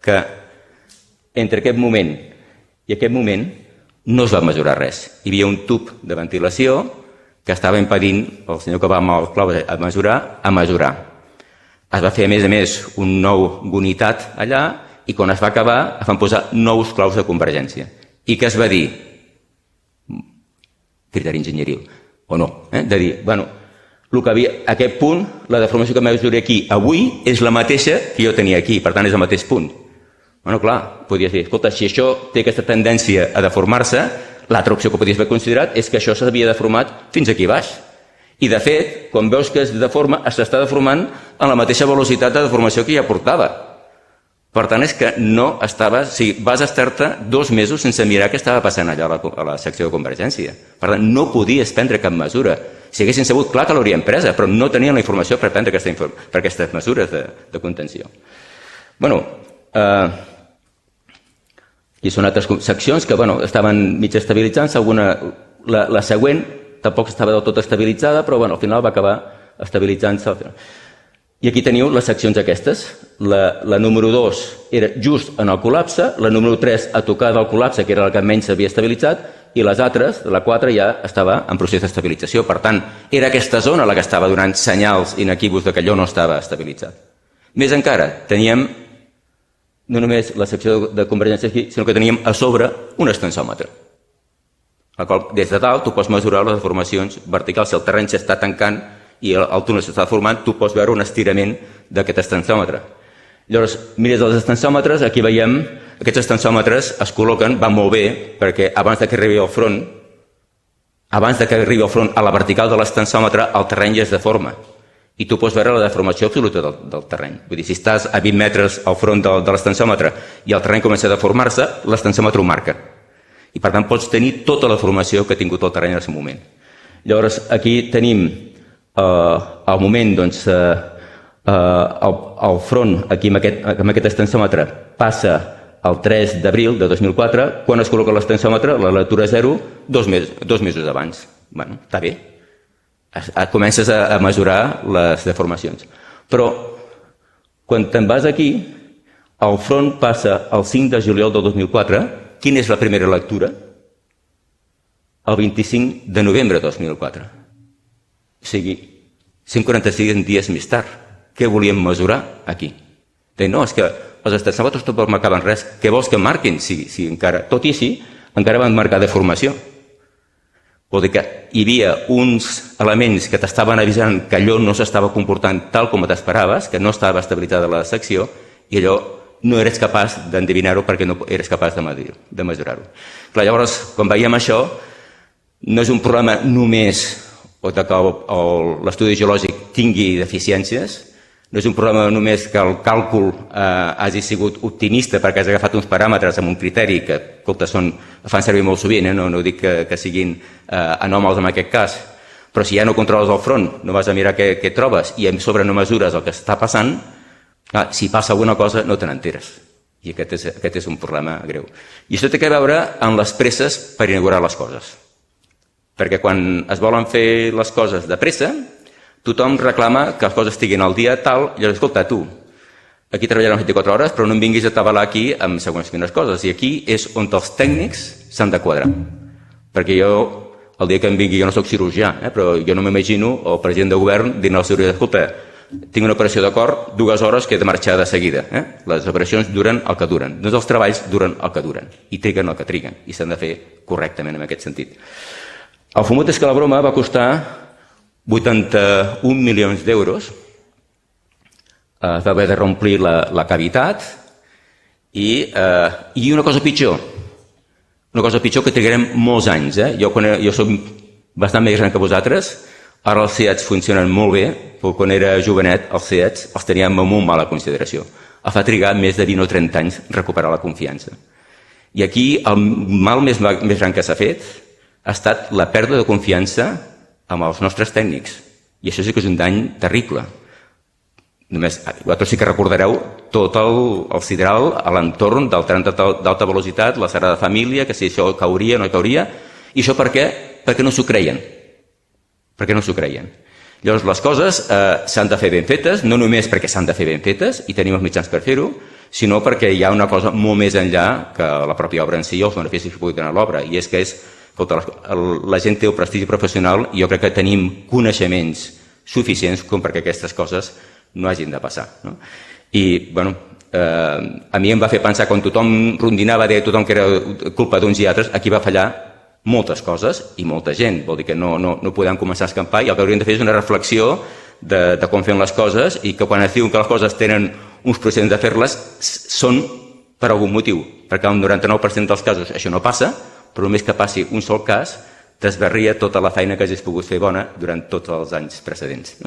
que entre aquest moment i aquest moment no es va mesurar res. Hi havia un tub de ventilació que estava impedint el senyor que va amb el clau a mesurar. Es va fer, a més, un nou unitat allà i quan es va acabar es van posar nous claus de convergència. I què es va dir? Criteri enginyeril, o no? De dir, el que havia, a aquest punt, la deformació que mesuré aquí avui és la mateixa que jo tenia aquí, per tant és el mateix punt. Clar, podries dir, escolta, si això té aquesta tendència a deformar-se, l'altra opció que podries haver considerat és que això s'havia deformat fins aquí baix. I, de fet, quan veus que es deforma, s'està deformant a la mateixa velocitat de deformació que ja portava. Per tant, és que no estava... O sigui, vas estar-te 2 mesos sense mirar què estava passant allà a la secció de Convergència. Per tant, no podies prendre cap mesura. Si haguessin sabut, clar que l'haurien presa, però no tenien la informació per prendre aquestes mesures de contenció. Bueno, i són altres seccions que estaven mig estabilitzant-se. La següent tampoc estava del tot estabilitzada, però al final va acabar estabilitzant-se. I aquí teniu les seccions aquestes. La número 2 era just en el col·lapse, la número 3 a tocar del col·lapse, que era la que menys s'havia estabilitzat, i les altres, la 4, ja estava en procés d'estabilització. Per tant, era aquesta zona la que estava donant senyals inequívocs que allò no estava estabilitzat. Més encara, teníem no només la secció de Convergència aquí, sinó que teníem a sobre un extensòmetre. Des de dalt tu pots mesurar les deformacions verticals. Si el terreny s'està tancant i el túnel s'està formant, tu pots veure un estirament d'aquest extensòmetre. Llavors, mires els extensòmetres, aquí veiem, aquests extensòmetres es col·loquen, van molt bé, perquè abans que arribi al front a la vertical de l'extensòmetre, el terreny ja es deforma. I tu pots veure la deformació absoluta del terreny. Vull dir, si estàs a 20 metres al front de l'extensòmetre i el terreny comença a deformar-se, l'extensòmetre ho marca. I per tant pots tenir tota la formació que ha tingut el terreny en aquest moment. Llavors, aquí tenim al moment, doncs, el front, aquí amb aquest extensòmetre, passa el 3 d'abril de 2004, quan es col·loca l'extensòmetre, la lectura 0, 2 mesos abans. Bueno, està bé. Comences a mesurar les deformacions. Però, quan te'n vas aquí, el front passa el 5 de juliol del 2004. Quina és la primera lectura? El 25 de novembre de 2004. O sigui, 145 dies més tard. Què volíem mesurar aquí? No, és que els extensòmetres tampoc marcaven res. Què vols que marquin? Si encara, tot i així, encara van marcar deformació. Vol dir que hi havia uns elements que t'estaven avisant que allò no s'estava comportant tal com t'esperaves, que no estava estabilitzada la secció, i allò no eres capaç d'endevinar-ho perquè no eres capaç de mesurar-ho. Clar, llavors, quan veiem això, no és un problema només que l'estudi geològic tingui deficiències, no és un problema només que el càlcul hagi sigut optimista perquè has agafat uns paràmetres amb un criteri que, escolta, fan servir molt sovint, no dic que siguin anòmals en aquest cas, però si ja no controles el front, no vas a mirar què trobes i a sobre no mesures el que està passant, si passa alguna cosa no te n'enteres. I aquest és un problema greu. I això té a veure amb les presses per inaugurar les coses. Perquè quan es volen fer les coses de pressa, tothom reclama que les coses estiguin al dia tal, i llavors, escolta, tu, aquí treballarem 24 hores, però no em vinguis a tabalar aquí amb segons quines coses. I aquí és on els tècnics s'han de quadrar. Perquè jo, el dia que em vingui, jo no soc cirurgià, però jo no m'imagino el president de govern dient al cirurgià, escolta, tinc una operació de cor, 2 hores que he de marxar de seguida. Les operacions duren el que duren. Doncs els treballs duren el que duren. I triguen el que triguen. I s'han de fer correctament en aquest sentit. El fumut és que la broma va costar 81 milions d'euros. Es va haver de reomplir la cavitat i una cosa pitjor. Una cosa pitjor que trigarem molts anys. Jo soc bastant més gran que vosaltres. Ara els CEATs funcionen molt bé, però quan era jovenet els CEATs els teníem amb molt mala consideració. Els va trigar més de 20 o 30 anys recuperar la confiança. I aquí el mal més gran que s'ha fet ha estat la pèrdua de confiança amb els nostres tècnics. I això sí que és un dany terrible. Vosaltres sí que recordareu tot el sideral a l'entorn del tren d'alta velocitat, la Sagrada Família, que si això cauria o no cauria. I això per què? Perquè no s'ho creien. Perquè no s'ho creien. Llavors, les coses s'han de fer ben fetes, no només perquè s'han de fer ben fetes i tenim els mitjans per fer-ho, sinó perquè hi ha una cosa molt més enllà que la pròpia obra en si i els beneficis que pugui tenir l'obra. I és que la gent té el prestigi professional i jo crec que tenim coneixements suficients com perquè aquestes coses no hagin de passar. I, bueno, a mi em va fer pensar, quan tothom rondinava, deia tothom que era culpa d'uns i altres, aquí va fallar moltes coses i molta gent. Vol dir que no podem començar a escampar i el que hauríem de fer és una reflexió de com fem les coses i que quan es diuen que les coses tenen uns procedents de fer-les són per algun motiu. Perquè el 99% dels casos això no passa, però només que passi un sol cas desbarria tota la feina que hagis pogut fer bona durant tots els anys precedents.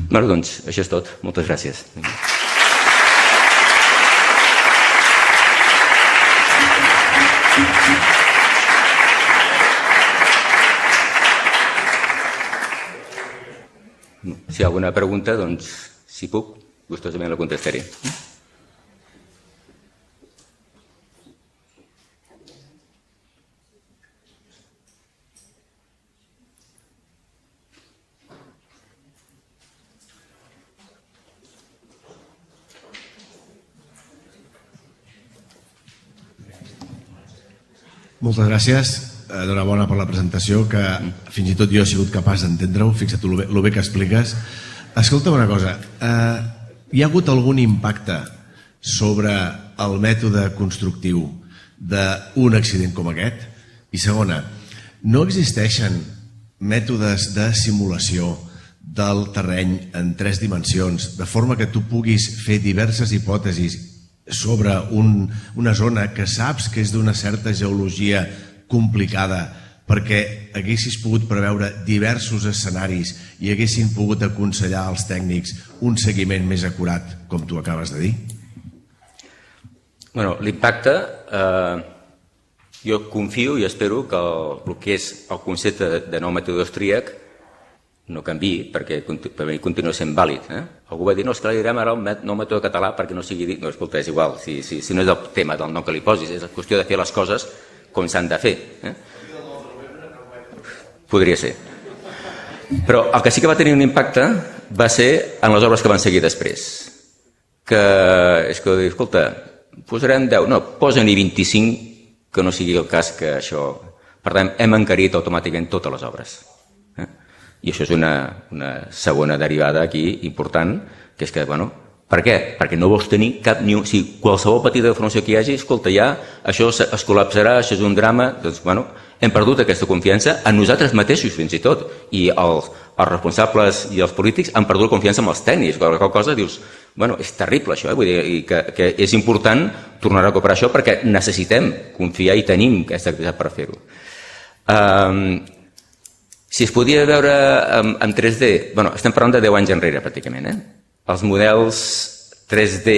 Doncs això és tot. Moltes gràcies. hi ha alguna pregunta, doncs, si puc, gustosament la contestaré. Moltes gràcies. Enhorabona per la presentació, que fins i tot jo he sigut capaç d'entendre-ho. Fixa't lo bé que expliques. Escolta'm una cosa. Hi ha hagut algun impacte sobre el mètode constructiu d'un accident com aquest? I segona, no existeixen mètodes de simulació del terreny en 3 dimensions, de forma que tu puguis fer diverses hipòtesis sobre una zona que saps que és d'una certa geologia complicada, perquè haguessis pogut preveure diversos escenaris i haguessin pogut aconsellar als tècnics un seguiment més acurat, com tu acabes de dir? Bueno, l'impacte, jo confio i espero que el que és el concepte de nou mètode austríac no canviï, perquè per mi continua sent vàlid. Algú va dir, no, és que li direm ara el nou mètode català perquè no sigui dit. No, escolta, és igual, si no és el tema del nom que li posis, és la qüestió de fer les coses com s'han de fer. Podria ser. Però el que sí que va tenir un impacte va ser en les obres que van seguir després. Que és que, escolta, posarem 10, no, posa-n'hi 25, que no sigui el cas que això... Per tant, hem encarit automàticament totes les obres. I això és una segona derivada aquí important, que és que, bueno, per què? Perquè no vols tenir cap ni un... Si qualsevol petita deformació que hi hagi, escolta, ja això es col·lapsarà, això és un drama, doncs, bueno, hem perdut aquesta confiança en nosaltres mateixos, fins i tot, i els responsables i els polítics han perdut la confiança en els tècnics, qualsevol cosa dius, bueno, és terrible això, vull dir, que és important tornar a recuperar això perquè necessitem confiar i tenim aquesta capacitat per fer-ho. Si es podia veure en 3D, bueno, estem parlant de 10 anys enrere, pràcticament. Els models 3D,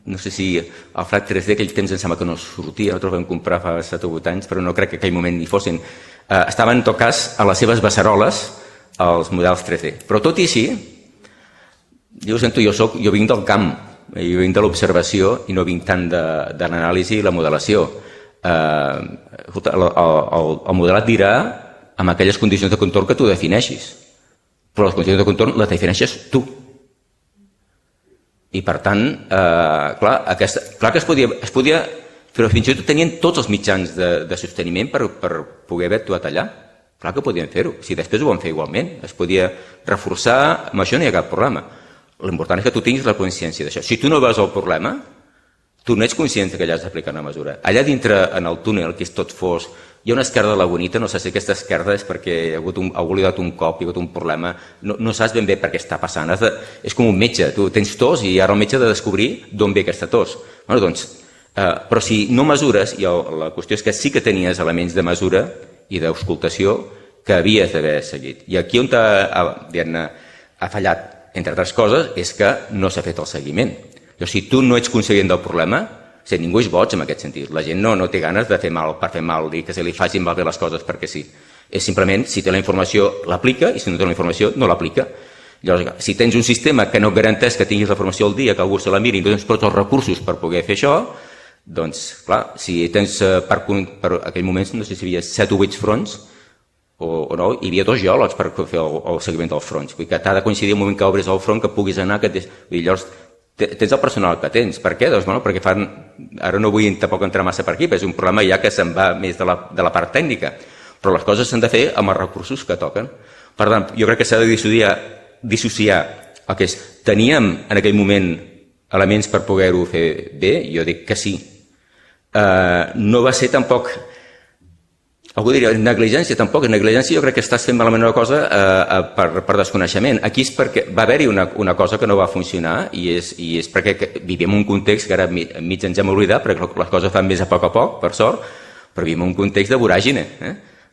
no sé si el FRAC 3D, aquell temps em sembla que no sortia, nosaltres el vam comprar fa 7 o 8 anys, però no crec que en aquell moment hi fossin. Estaven, en tot cas, a les seves beceroles, els models 3D. Però tot i així, jo sento, jo vinc del camp, jo vinc de l'observació i no vinc tant de l'anàlisi i la modelació. El modelat dirà amb aquelles condicions de contorn que tu defineixis, però les condicions de contorn les defineixes tu. I per tant, clar que es podia, però fins i tot tenien tots els mitjans de sosteniment per poder haver actuat allà. Clar que podien fer-ho, si després ho van fer igualment, es podia reforçar, amb això no hi ha cap problema. L'important és que tu tinguis la consciència d'això. Si tu no veus el problema, tu no ets conscient que allà has d'aplicar una mesura. Allà dintre, en el túnel, que és tot fosc, hi ha una esquerda de la bonita, no sé si aquesta esquerda és perquè algú li ha dat un cop, hi ha hagut un problema, no saps ben bé per què està passant. És com un metge, tu tens tos i ara el metge ha de descobrir d'on ve aquesta tos. Però si no mesures, i la qüestió és que sí que tenies elements de mesura i d'auscultació que havies d'haver seguit. I aquí on ha fallat, entre altres coses, és que no s'ha fet el seguiment. Si tu no ets conscient del problema, ningú és boig en aquest sentit. La gent no té ganes de fer mal per fer mal, dir que se li facin malbé les coses perquè sí. És simplement, si té la informació, l'aplica, i si no té la informació, no l'aplica. Llavors, si tens un sistema que no garanteix que tinguis la informació al dia, que algú se la miri i no tens tots els recursos per poder fer això, doncs, clar, si tens per aquell moment, no sé si hi havia 7 o 8 fronts, o no, hi havia 2 geòlegs per fer el seguiment dels fronts. Vull dir que t'ha de coincidir el moment que obres el front, que puguis anar, llavors tens el personal que tens. Per què? Doncs perquè fan... Ara no vull tampoc entrar massa per aquí, però és un problema ja que se'n va més de la part tècnica. Però les coses s'han de fer amb els recursos que toquen. Per tant, jo crec que s'ha de dissociar el que és... Teníem en aquell moment elements per poder-ho fer bé? Jo dic que sí. No va ser tampoc... Algú diria, negligència, tampoc. Negligència jo crec que estàs fent malament una cosa per desconeixement. Aquí és perquè va haver-hi una cosa que no va funcionar i és perquè vivim un context que ara enmig ens hem oblidat, perquè les coses fan més a poc, per sort, però vivim un context de voràgine.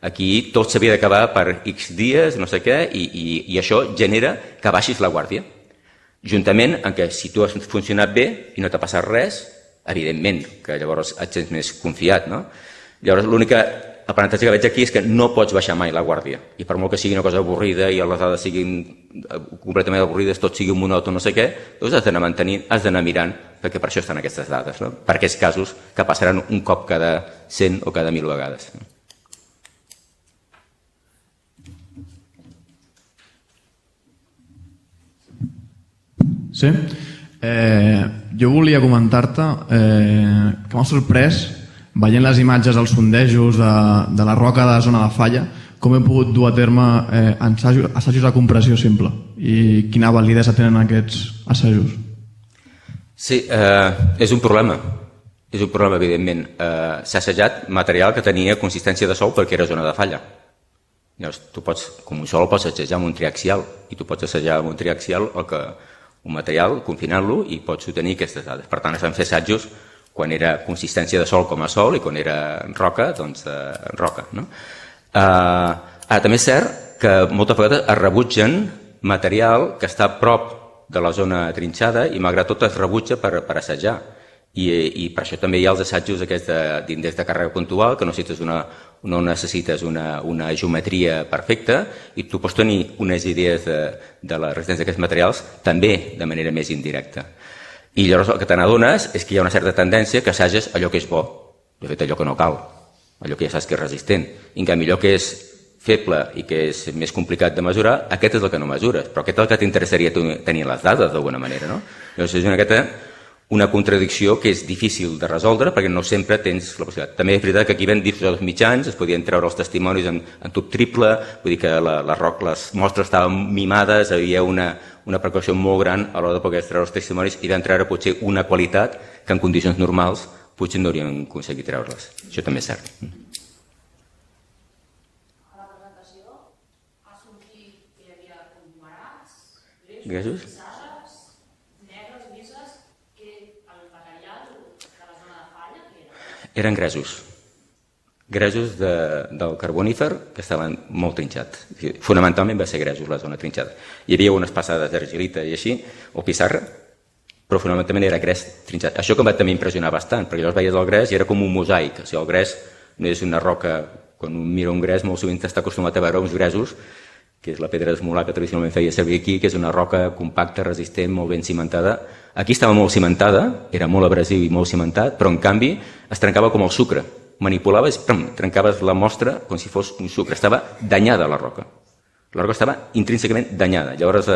Aquí tot s'havia d'acabar per X dies, no sé què, i això genera que baixis la guàrdia. Juntament amb que si tu has funcionat bé i no t'ha passat res, evidentment que llavors et sents més confiat. Llavors l'única l'aprenentatge que veig aquí és que no pots baixar mai la guàrdia. I per molt que sigui una cosa avorrida i les dades siguin completament avorrides, tot sigui monòton, no sé què, doncs has d'anar mantenint, has d'anar mirant, perquè per això estan aquestes dades, no? Per aquests casos que passaran un cop cada 100 o cada 1.000 vegades. Sí? Jo volia comentar-te que m'ha sorprès, veient les imatges dels sondejos de la roca de la zona de falla, com he pogut dur a terme assajos de compressió simple i quina validesa tenen aquests assajos. Sí, és un problema. És un problema, evidentment. S'ha assajat material que tenia consistència de sòl perquè era zona de falla. Llavors, tu pots, com un sòl, pots assajar amb un triaxial i tu pots assajar amb un triaxial un material, confinant-lo, i pots obtenir aquestes dades. Per tant, es van fer assajos quan era consistència de sòl com a sòl i quan era roca, doncs roca. Ara, també és cert que moltes vegades es rebutgen material que està a prop de la zona trinxada i malgrat tot es rebutja per assajar. I per això també hi ha els assajos d'índex de càrrega puntual, que no necessites una geometria perfecta i tu pots tenir unes idees de la resistència d'aquests materials també de manera més indirecta. I llavors el que te n'adones és que hi ha una certa tendència que assages allò que és bo, de fet allò que no cal, allò que ja saps que és resistent. I en canvi allò que és feble i que és més complicat de mesurar, aquest és el que no mesures, però aquest és el que t'interessaria tenir les dades d'alguna manera, no? Llavors és una contradicció que és difícil de resoldre perquè no sempre tens la possibilitat. També és veritat que aquí ven dits els mitjans, es podien treure els testimonis en tub triple, vull dir que les mostres estaven mimades, hi havia una precaució molt gran a l'hora de poder treure els testimonis i van treure potser una qualitat que en condicions normals potser no hauríem aconseguit treure-les. Això també és cert. A la presentació ha sortit que hi havia conglomerats, gresos, eren gresos. Gresos del carbonífer que estaven molt trinxats. Fonamentalment va ser gresos la zona trinxada. Hi havia unes passades d'argilita i així, o pissarra, però fonamentalment era gres trinxat. Això que em va també impressionar bastant, perquè llavors veies el gres i era com un mosaic. O sigui, el gres no és una roca, quan un mira un gres molt sovint està acostumat a veure uns gresos, que és la pedra d'esmolar que tradicionalment feia servir aquí, que és una roca compacta, resistent, molt ben cimentada. Aquí estava molt cimentada, era molt abrasiu i molt cimentat, però en canvi es trencava com el sucre. Manipulaves, trencaves la mostra com si fos un sucre. Estava danyada la roca. La roca estava intrínsecament danyada. Llavors,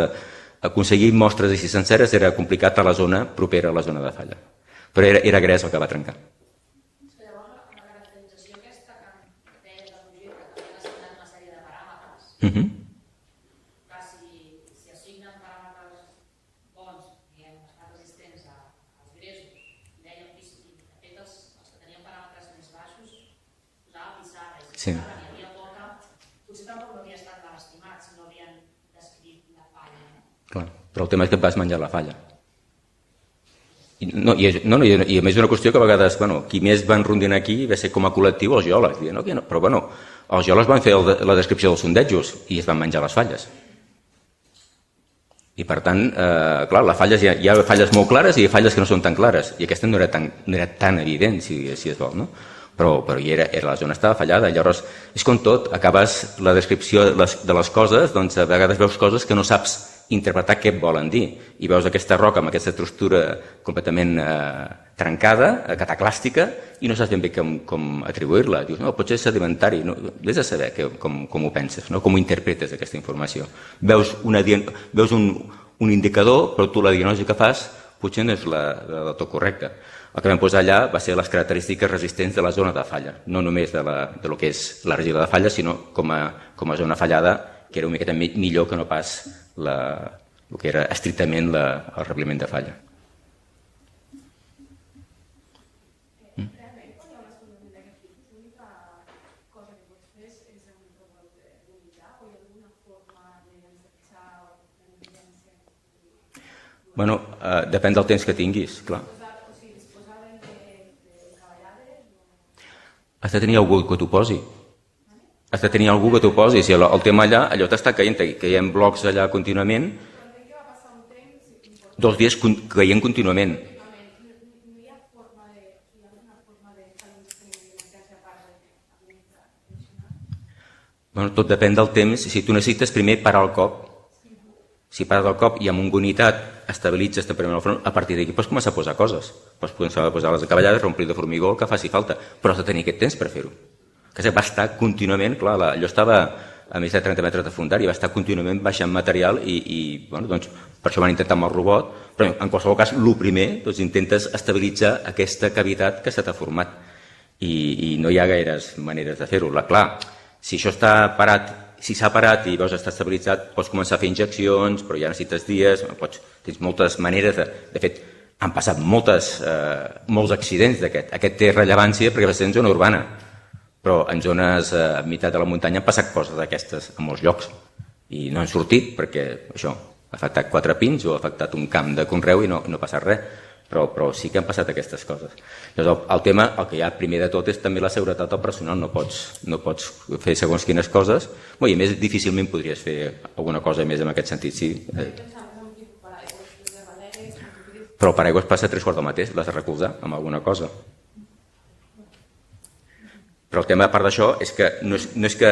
aconseguir mostres així senceres era complicat a la zona propera a la zona de falla. Però era gres el que va trencar. Llavors, la caracterització aquesta que té de fugir, que també ha assignat una sèrie de paràmetres, sí. Potser tampoc no havia estat mal estimat si no havien descrit la falla. Clar, però el tema és que et vas menjar la falla. I a més una qüestió que a vegades, qui més van rondint aquí va ser com a col·lectiu els geòlegs, però els geòlegs van fer la descripció dels sondejos i es van menjar les falles. I per tant, clar, les falles, hi ha falles molt clares i hi ha falles que no són tan clares, i aquesta no era tan evident, si es vol, no? Però la zona estava fallada. Llavors, és com tot, acabes la descripció de les coses, doncs a vegades veus coses que no saps interpretar què volen dir. I veus aquesta roca amb aquesta estructura completament trencada, cataclàstica, i no saps ben bé com atribuir-la. Dius, no, potser és sedimentari. Vés a saber com ho penses, com ho interpretes, aquesta informació. Veus un indicador, però tu la diagnosi que fas potser no és la tot correcta. El que vam posar allà va ser les característiques resistents de la zona de falla, no només de lo que és l'argila de falla, sinó com a zona fallada, que era una miqueta millor que no pas el que era estrictament el rebliment de falla. Realment, quan hi ha un descobriment d'aquest tipus, l'única cosa que pots fer és vomitar o hi ha alguna forma d'encertar l'emergència? Bueno, depèn del temps que tinguis, clar. Has de tenir algú que t'ho posi. Has de tenir algú que t'ho posi. Si el tema allà, allò t'està caient, caient blocs allà contínuament. 2 dies caient contínuament. Bueno, tot depèn del temps. Si tu necessites primer parar el cop, si pares el cop i amb unitat estabilitzes temperament al front, a partir d'aquí pots començar a posar coses. Pots començar a posar les acaballades, omplir de formigó, el que faci falta, però has de tenir aquest temps per fer-ho. Que va estar contínuament, clar, allò estava a més de 30 metres de fondària, va estar contínuament baixant material i bueno, doncs, per això van intentar amb el robot, però en qualsevol cas, el primer, doncs, intentes estabilitzar aquesta cavitat que se t'ha format i no hi ha gaires maneres de fer-ho. Clar, si això està parat, si s'ha parat i veus està estabilitzat, pots començar a fer injeccions, però ja necessites dies, tens moltes maneres de fet, han passat molts accidents d'aquest. Aquest té rellevància perquè va ser en zona urbana, però en zones a meitat de la muntanya han passat coses d'aquestes a molts llocs i no han sortit perquè això ha afectat 4 pins o ha afectat un camp de conreu i no ha passat res, però sí que han passat aquestes coses. Llavors, el tema, el que hi ha primer de tot és també la seguretat del personal, no pots fer segons quines coses, i a més difícilment podries fer alguna cosa més en aquest sentit, sí. Però el paraigües passa 3/4 del mateix, l'has de recolzar amb alguna cosa. Però el tema, a part d'això, és que no és que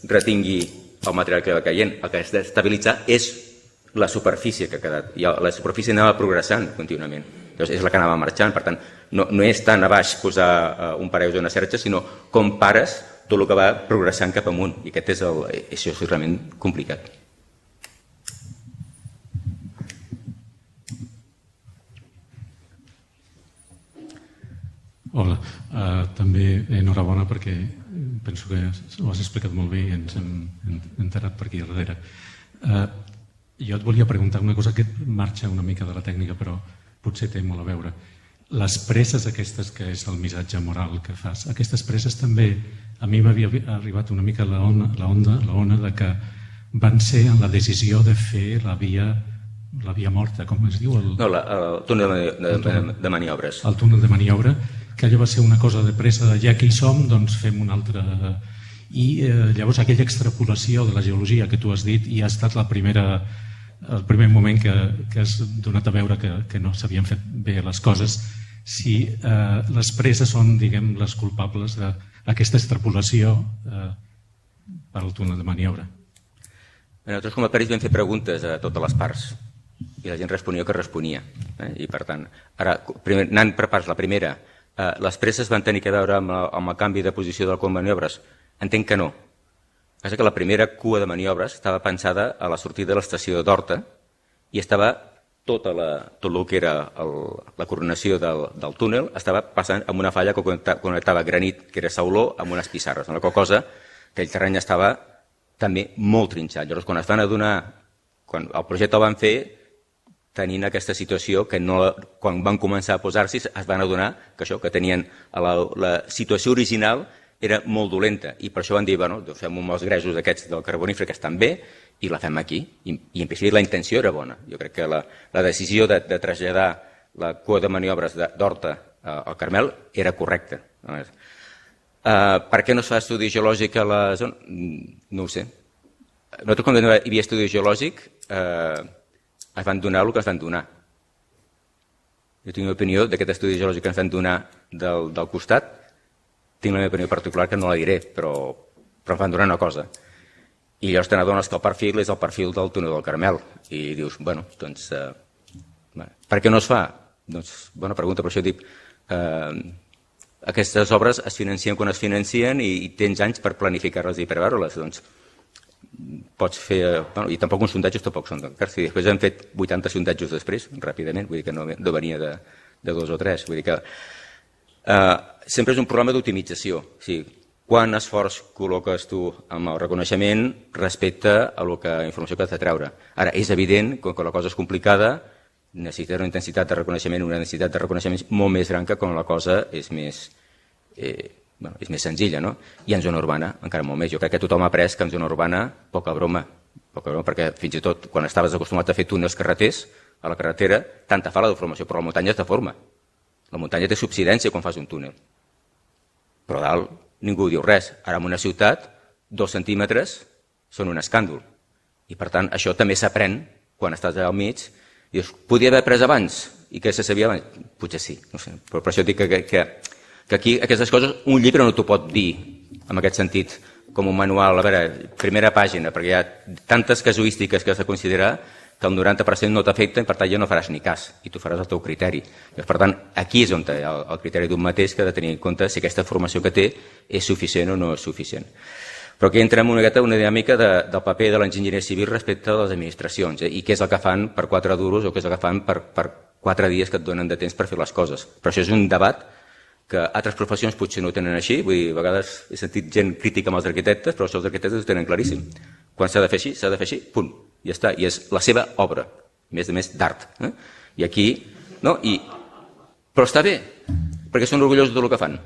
retingui el material que va caient, el que has d'estabilitzar és la superfície que ha quedat. I la superfície anava progressant contínuament. Llavors, és la que anava marxant. Per tant, no és tant a baix posar un paraigües o una xarxa, sinó com pares tot el que va progressant cap amunt. I això és realment complicat. Hola, també enhorabona perquè penso que ho has explicat molt bé i ens hem enterat per aquí darrere. Jo et volia preguntar una cosa que marxa una mica de la tècnica, però potser té molt a veure. Les presses aquestes, que és el missatge moral que fas, aquestes presses també, a mi m'havia arribat una mica l'ona de que van ser en la decisió de fer la via morta, com es diu? No, el túnel de maniobres. El túnel de maniobra, que allò va ser una cosa de pressa de ja que hi som, doncs fem una altra... I llavors aquella extrapolació de la geologia que tu has dit i ha estat el primer moment que has donat a veure que no s'havien fet bé les coses, si les presses són, diguem, les culpables d'aquesta extrapolació per al túnel de maniobra. Nosaltres com a peris vam fer preguntes a totes les parts i la gent responia el que responia. I per tant, ara, anant per parts, la primera, les presses van tenir a veure amb el canvi de posició del cua de maniobres? Entenc que no. És que la primera cua de maniobres estava pensada a la sortida de l'estació d'Horta i estava tot el que era la coronació del túnel estava passant amb una falla que connectava granit, que era sauló, amb unes pissarres, amb la qual cosa que el terreny estava també molt trinxat. Llavors, quan es van adonar, quan el projecte el van fer, tenint aquesta situació que quan van començar a posar-s'hi es van adonar que això, que tenien la situació original era molt dolenta i per això van dir, bueno, fem uns gresos d'aquests del carbonífer que estan bé i la fem aquí. I en principi la intenció era bona. Jo crec que la decisió de traslladar la cua de maniobres d'Horta al Carmel era correcta. Per què no es fa estudi geològic a la zona? No ho sé. Nosaltres quan hi havia estudi geològic es van donar el que es van donar. Jo tinc una opinió d'aquest estudi geològic que ens van donar del costat. Tinc la meva opinió particular que no la diré, però em van donar una cosa. I llavors te n'adones que el perfil és el perfil del túnel del Carmel. I dius, bueno, doncs, per què no es fa? Doncs, bona pregunta, per això dic, aquestes obres es financien quan es financien i tens anys per planificar-les i per veure-les. Doncs pots fer... I tampoc uns sondatges tampoc són d'encarts. Després hem fet 80 sondatges després, ràpidament, vull dir que no venia de 2 o 3. Vull dir que sempre és un problema d'optimització. Quant esforç col·loques tu amb el reconeixement respecte a la informació que has de treure. Ara, és evident que quan la cosa és complicada necessites una intensitat de reconeixement, una necessitat de reconeixement molt més gran que quan la cosa és més senzilla, no? I en zona urbana encara molt més. Jo crec que tothom ha après que en zona urbana poca broma, perquè fins i tot quan estaves acostumat a fer túnels carreters, a la carretera, tant te fa la deformació, però la muntanya es deforma. La muntanya té subsidència quan fas un túnel. Però a dalt ningú diu res. Ara en una ciutat, 2 centímetres són un escàndol. I per tant, això també s'aprèn quan estàs allà al mig. I dius, podia haver après abans? I que se sabia abans? Potser sí, no sé. Però per això dic que aquí aquestes coses un llibre no t'ho pot dir, en aquest sentit, com un manual, a veure, primera pàgina, perquè hi ha tantes casuístiques que has de considerar que el 90% no t'afecta i per tant ja no faràs ni cas i tu faràs el teu criteri. Per tant, aquí és on hi ha el criteri d'un mateix que ha de tenir en compte si aquesta formació que té és suficient o no és suficient. Però aquí entrem una dinàmica del paper de l'enginyeria civil respecte a les administracions i què és el que fan per 4 duros o què és el que fan per 4 dies que et donen de temps per fer les coses. Però això és un debat que altres professions potser no ho tenen així, vull dir, a vegades he sentit gent crítica amb els arquitectes, però els arquitectes ho tenen claríssim. Quan s'ha de fer així, s'ha de fer així, punt. Ja està, i és la seva obra, més d'art. I aquí, no? Però està bé, perquè són orgullosos de tot el que fan.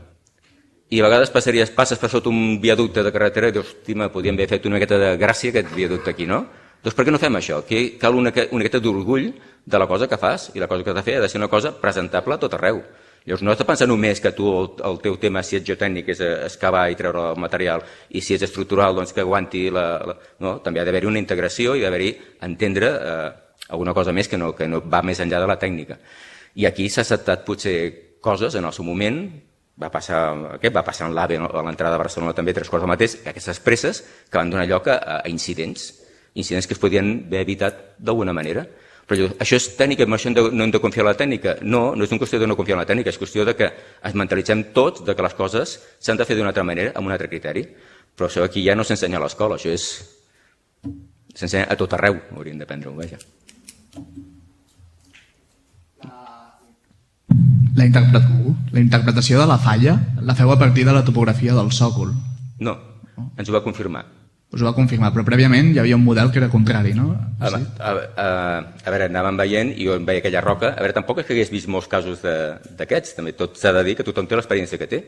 I a vegades passes per sota un viaducte de carretera i dius, hòstia, podríem haver fet una miqueta de gràcia aquest viaducte aquí, no? Doncs per què no fem això? Aquí cal una miqueta d'orgull de la cosa que fas i la cosa que has de fer ha de ser una cosa presentable a tot arreu. Llavors no has de pensar només que tu el teu tema, si ets geotècnic, és excavar i treure el material i si ets estructural, doncs que aguanti no, també ha d'haver-hi una integració i d'haver-hi entendre alguna cosa més que no va més enllà de la tècnica. I aquí s'ha acceptat potser coses en el seu moment, va passar en l'AVE a l'entrada de Barcelona també 3 quarts del mateix, aquestes presses que van donar lloc a incidents que es podien haver evitat d'alguna manera. Però això és tècnica, amb això no hem de confiar en la tècnica. No és una qüestió de no confiar en la tècnica, és qüestió de que ens mentalitzem tots de que les coses s'han de fer d'una altra manera, amb un altre criteri. Però això aquí ja no s'ensenya a l'escola, això s'ensenya a tot arreu, hauríem d'aprendre-ho, vaja. La interpretació de la falla la feu a partir de la topografia del sòcol. No, ens ho va confirmar. Us ho va confirmar, però prèviament hi havia un model que era contrari, no? A veure, anàvem veient i jo em veia aquella roca. A veure, tampoc és que hagués vist molts casos d'aquests, també tot s'ha de dir que tothom té l'experiència que té.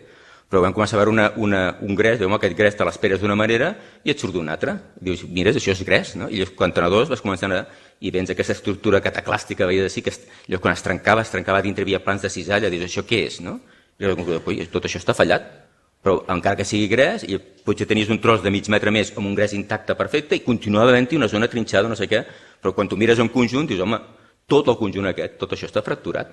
Però vam començar a veure un gres, veiem aquest gres te l'esperes d'una manera i et surt d'una altra. Dius, mires, això és gres, no? I quan te n'adones vas començant i vens aquesta estructura cataclàstica, veies així, que quan es trencava dintre hi havia plans de cisalla, dius, això què és, no? I tot això està fallat. Però encara que sigui gres, i potser tenies un tros de mig metre més amb un gres intacte perfecte i continuava havent-hi una zona trinxada, no sé què, però quan tu mires un conjunt dius, home, tot el conjunt aquest, tot això està fracturat.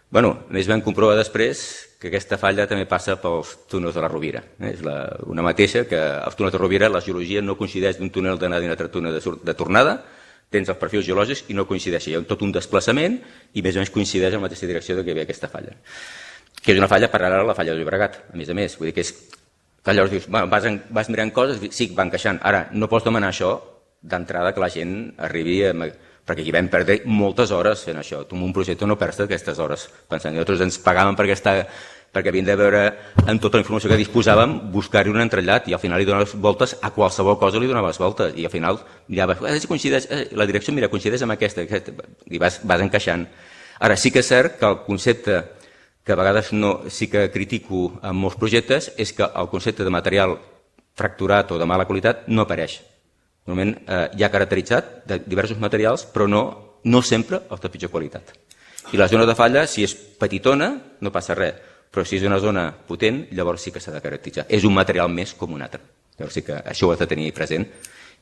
Bueno, més vam comprovar després que aquesta falla també passa pels túnels de la Rovira. És una mateixa que els túnels de Rovira, la geologia no coincideix d'un túnel d'anada i un altre túnel de tornada, tens els perfils geològics i no coincideix. Hi ha tot un desplaçament i més o menys coincideix en la mateixa direcció que hi havia aquesta falla. Que és una falla paral·lela a la falla de Llobregat, a més. Vull dir que és que llavors dius, vas mirant coses, sí, va encaixant. Ara, no pots demanar això d'entrada que la gent arribi, perquè aquí vam perdre moltes hores fent això. Tu amb un projecte no perds aquestes hores pensant. Nosaltres ens pagàvem perquè havíem de veure amb tota la informació que disposàvem, buscar-hi un entrellat i al final li donaves voltes a qualsevol cosa li donaves voltes i al final miraves, la direcció coincideix amb aquesta i vas encaixant. Ara sí que és cert que el concepte que a vegades sí que critico en molts projectes, és que el concepte de material fracturat o de mala qualitat no apareix. Normalment hi ha caracteritzat de diversos materials, però no sempre els de pitjor qualitat. I la zona de falla, si és petitona, no passa res, però si és una zona potent, llavors sí que s'ha de caracteritzar. És un material més com un altre. Llavors sí que això ho has de tenir present.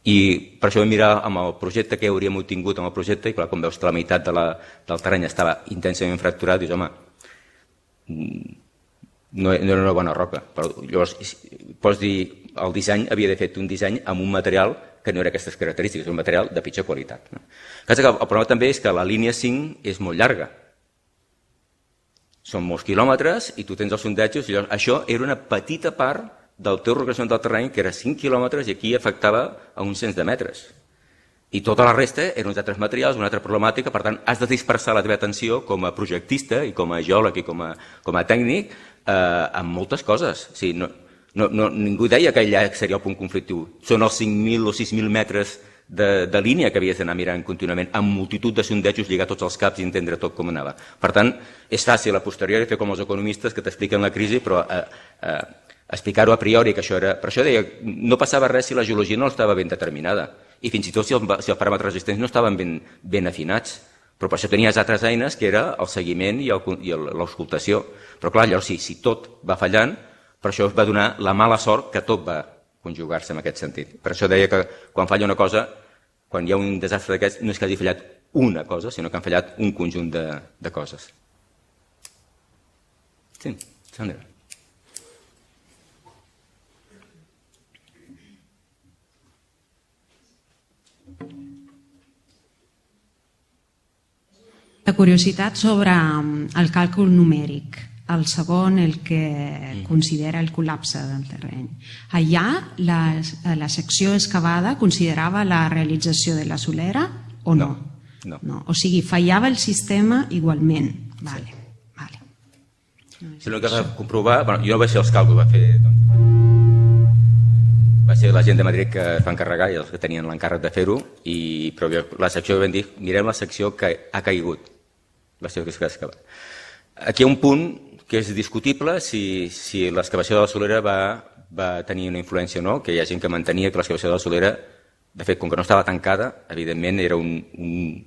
I per això vam mirar amb el projecte què hauríem obtingut amb el projecte, i clar, com veus que la meitat del terreny estava intensament fracturat, dius, home, no era una bona roca. Però llavors pots dir, el disseny havia de fet un disseny amb un material que no era aquestes característiques, un material de pitjor qualitat. El problema també és que la línia 5 és molt llarga. Són molts quilòmetres i tu tens els sondejos, i llavors això era una petita part del teu reconeixement del terreny, que era 5 quilòmetres i aquí afectava a uns cents de metres. I tota la resta eren uns altres materials, una altra problemàtica, per tant, has de dispersar la teva atenció com a projectista i com a geòleg i com a tècnic en moltes coses. O sigui, ningú deia que allà seria el punt conflictiu. Són els 5.000 o 6.000 metres de línia que havies d'anar mirant contínuament, amb multitud de sondejos, lligar tots els caps i entendre tot com anava. Per tant, és fàcil a posteriori fer com els economistes que t'expliquen la crisi, però explicar-ho a priori, que això era... Per això deia, no passava res si la geologia no estava ben determinada, i fins i tot si els paràmetres resistents no estaven ben afinats. Però per això tenies altres eines, que era el seguiment i l'auscultació. Però clar, llavors, si tot va fallant, per això va donar la mala sort que tot va conjugar-se en aquest sentit. Per això deia que quan falla una cosa, quan hi ha un desastre d'aquests, no és que hagi fallat una cosa, sinó que han fallat un conjunt de coses. Sí, Sandra. La curiositat sobre el càlcul numèric, el segon, el que considera el col·lapse del terreny. Allà la secció excavada considerava la realització de la solera o no? No. O sigui, fallava el sistema igualment. Vale. Si l'únic que va comprovar... Jo no vaig fer els càlculs, va ser la gent de Madrid que es va encarregar i els que tenien l'encàrrec de fer-ho, però la secció vam dir, mirem la secció que ha caigut, la secció que s'ha excavat. Aquí hi ha un punt que és discutible si l'excavació de la solera va tenir una influència o no, que hi ha gent que mantenia que l'excavació de la solera, de fet, com que no estava tancada, evidentment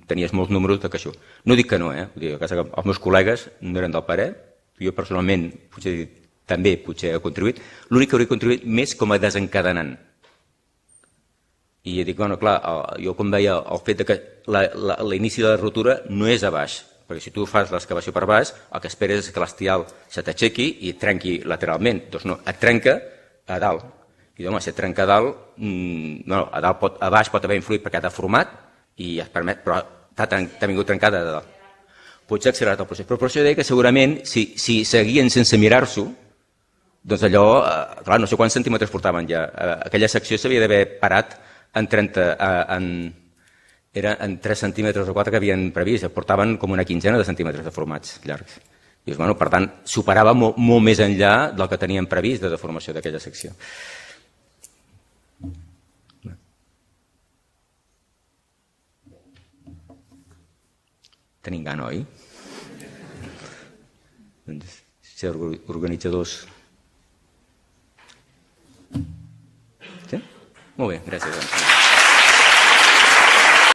tenies molts números de que això. No dic que no, vull dir, els meus col·legues no eren del parer, jo personalment també potser he contribuït, l'únic que hauria contribuït més com a desencadenant. I dic, clar, jo com veia el fet que l'inici de la rotura no és a baix, perquè si tu fas l'excavació per baix, el que esperes és que l'estial se t'aixequi i et trenqui lateralment. Doncs no, et trenca a dalt. I home, si et trenca a dalt, a baix pot haver influït perquè ha deformat i es permet, però t'ha vingut trencada de dalt. Potser ha accelerat el procés. Però per això deia que segurament, si seguien sense mirar-s'ho, doncs allò, clar, no sé quants centímetres portaven ja. Aquella secció s'havia d'haver parat en 3 centímetres o 4 que havien previst. Portaven com una quinzena de centímetres deformats llargs. I, per tant, superava molt més enllà del que tenien previst de deformació d'aquella secció. Tenim gana, oi? Doncs, ser organitzadors... Sí? Molt bé, gràcies.